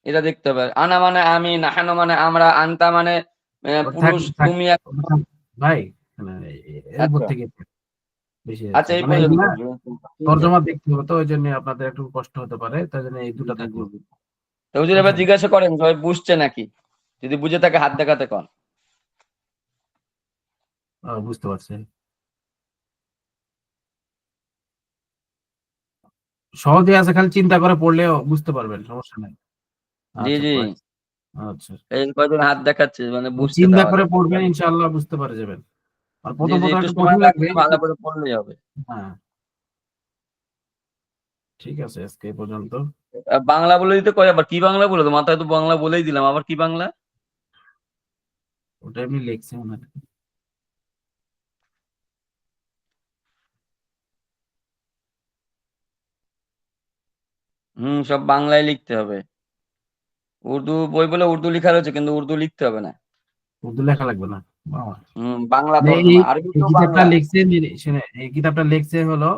এটা দেখতে হবে। আনা মানে আমি, নাহানো মানে আমরা, আনতা মানে ও থাক, পুরুষ, থাক। তুমি ভাই, মানে এর উপর আচ্ছা থেকে বেশি আচ্ছা যাচ্ছে, এই মানে পর্যন্ত। এগুলা ঠিক আছে। তর্জমা দেখতে হবে, তো ওই জন্য আপনাদের একটু কষ্ট হতে পারে, তাই জন্য এই দুটো জি, জি, থাকলো। জি। তো হুজুর এবার বুঝছেন? জিজ্ঞাসা করেন সবাই বুঝছে নাকি, যদি বুঝে থাকে হাত দেখাতে কন। বুঝতে পারছি। সহজে আছে, খালি চিন্তা করে পড়লেও বুঝতে পারবেন, সমস্যা নাই। জি আচ্ছা, জি, আচ্ছা। এই কয়জন হাত দেখাচ্ছে মানে বুঝতে চিন্তা দেওয়া করে যায়। পড়বেন, ইনশাআল্লাহ বুঝতে পারে যাবেন। আর জি প্রথম জি, প্রথম একটু একটু সময় কঠিন লাগবে, লাগবে ভালো করে পড়লেই হবে। হ্যাঁ, ঠিক আছে, আজকে এই পর্যন্ত। বাংলা বলে দিতে কয় আবার কি বাংলা বলে তো মাথায় তো বাংলা বলেই দিলাম, আবার কি বাংলা? ওটা আমি লিখছি মনে হয়। সব বাংলায় লিখতে হবে। উর্দু বই বলে উর্দু লেখা রয়েছে কিন্তু উর্দু লিখতে হবে না। উর্দু লেখা লাগবে না। বাবা। বাংলা মানে এই তর্জমা, আরবি এই তো কিতাবটা বাংলা। লিখছে, শুনে, এই কিতাবটা লিখছে হলো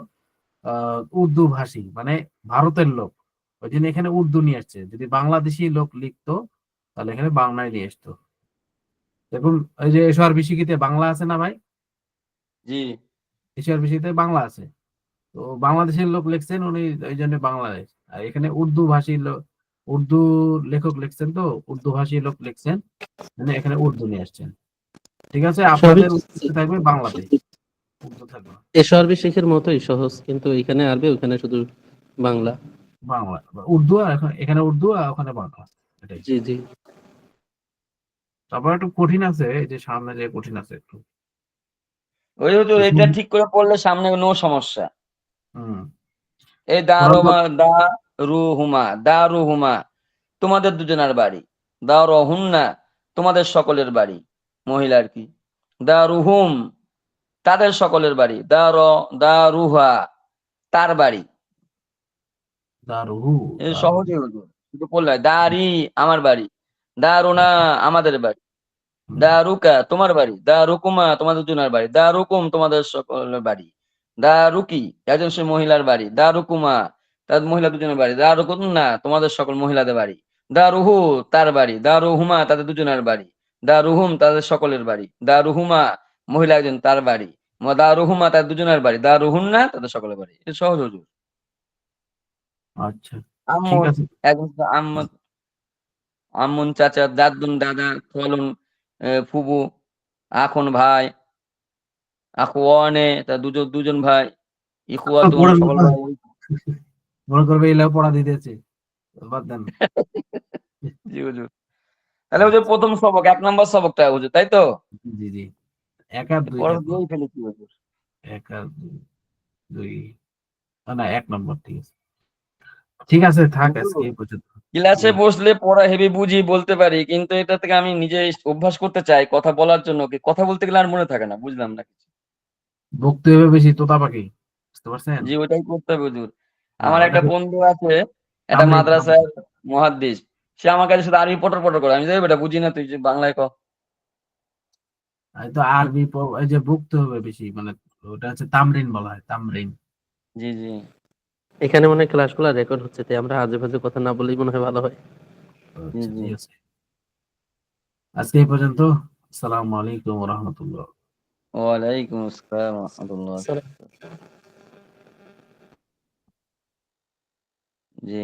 উর্দু ভাষী, মানে ভারতের লোক। ওই জন্য এখানে উর্দু নিয়ে আসছে, যদি বাংলাদেশি লোক লিখতো তাহলে এখানে বাংলায় নিয়ে আসতো। দেখুন, ওই যে এশোয়ার বিসিকিতে বাংলা আছে না ভাই? জি। এশোয়ার বিসিকিতে বাংলা আছে। তো বাংলাদেশের লোক লিখছেন উনি, ওই জন্য বাংলাদেশ। আর এখানে উর্দু ভাষী লোক, উর্দু লেখক লিখছেন, তো উর্দু ভাষী লোক লিখছেন, মানে এখানে উর্দু নিয়ে আসছেন। ঠিক আছে, সবই আপনাদের উত্তরটা থাকবে বাংলাতে, উর্দু থাকবে না। এসো আরবি শেখের মতোই সহজ, কিন্তু এখানে আরবি, ওখানে শুধু বাংলা। বাংলা উর্দু, আর এখানে উর্দু আর ওখানে বাংলা, এটাই। জি জি। তারপর একটু কঠিন আছে, এই যে সামনে যে কঠিন আছে একটু। ওই তো এটা ঠিক করে পড়লে সামনে নো সমস্যা। হুম। এই দা রু হুমা, দা রু হুমা তোমাদের দুজনের বাড়ি। দা রহুন্না তোমাদের সকলের বাড়ি, মহিলার কি। দা রুহুম তাদের সকলের বাড়ি। দা রুহা তার বাড়ি। দারুহু। এই দারুহু। সহজে হতো, শুধু পড়লে দারি আমার বাড়ি, দা রুনা আমাদের বাড়ি, হুম, দা রুকা তোমার বাড়ি, দা রুকুমা তোমাদের দুজনের বাড়ি, দা রুকুম তোমাদের সকলের বাড়ি, দারুকি একজন সে মহিলার বাড়ি, দারুকুমা তার মহিলা দুজনের বাড়ি, দারুকুন না তোমাদের সকল মহিলাদের বাড়ি, দারুহু তার বাড়ি, দারুহুমা তাদের দুজনের বাড়ি, দারুহুম তাদের সকলের বাড়ি, দারুহুমা মহিলা একজন তার বাড়ি, দারুহুমা তার দুজনের বাড়ি, দারুহুন না তাদের সকলের বাড়ি। এটা সহজ হুজুর। আচ্ছা, ঠিক আম্মুন আছে। একজন আম্মুন, আম্মুন চাচা, দাদুন দাদা, খলুন ফুবু, আখন ভাই, আখওয়ানে তার দুজন দুজন ভাই, ইখওয়াতুন পড়ার সকল ভাই। মনে করবে এলাও পড়া দিতেছে, বাদ দেন। জি হুজুর। তাহলে হুজুর প্রথম সবক 1 নম্বর সবকটা হুজুর, তাই তো? জি জি, 1 আর 2 পরে দেখো, দিয়েই ফেলেছি হুজুর। 1 আর 2, না 1 নম্বর, ঠিক আছে। ঠিক আছে, থাক আজকে এই পর্যন্ত। ক্লাসে জি। বসলে পড়া হেভি বুঝি বলতে পারি, কিন্তু এটা থেকে আমি নিজে অভ্যাস করতে চাই কথা বলার জন্য, কি কথা বলতে গেলে আর মনে থাকে না, বুঝলাম না কিছু। বকতে হবে বেশি, তোতা পাখি, বুঝতে পারছেন? জি ওটাই করতে হবে হুজুর। হ্যাঁ, আমার একটা ওটাকে বন্ধু আছে, একটা তামরিন মাদ্রাসার মুহাদ্দিস, সে আমার কাছে শুধু আরবি পটর পটর করে, আমি যাই বেটা বুঝি না, তুই যে বাংলায় ক। এই তো আরবি এই যে বকতে হবে বেশি, মানে ওটা হচ্ছে তামরিন বলা হয়, তামরিন। জি জি। এখানে মনে হয় ক্লাসগুলো রেকর্ড হচ্ছে, তাই আমরা আজে বাজে কথা না বলেই মনে হয় ভালো হয়। জি আচ্ছা, জি। ঠিক আছে, আজকে এই পর্যন্ত। আসসালামু আলাইকুম ওয়া রাহমাতুল্লাহ। ওয়ালাইকুম আসসালাম ওয়া রাহমাতুল্লাহ। জি।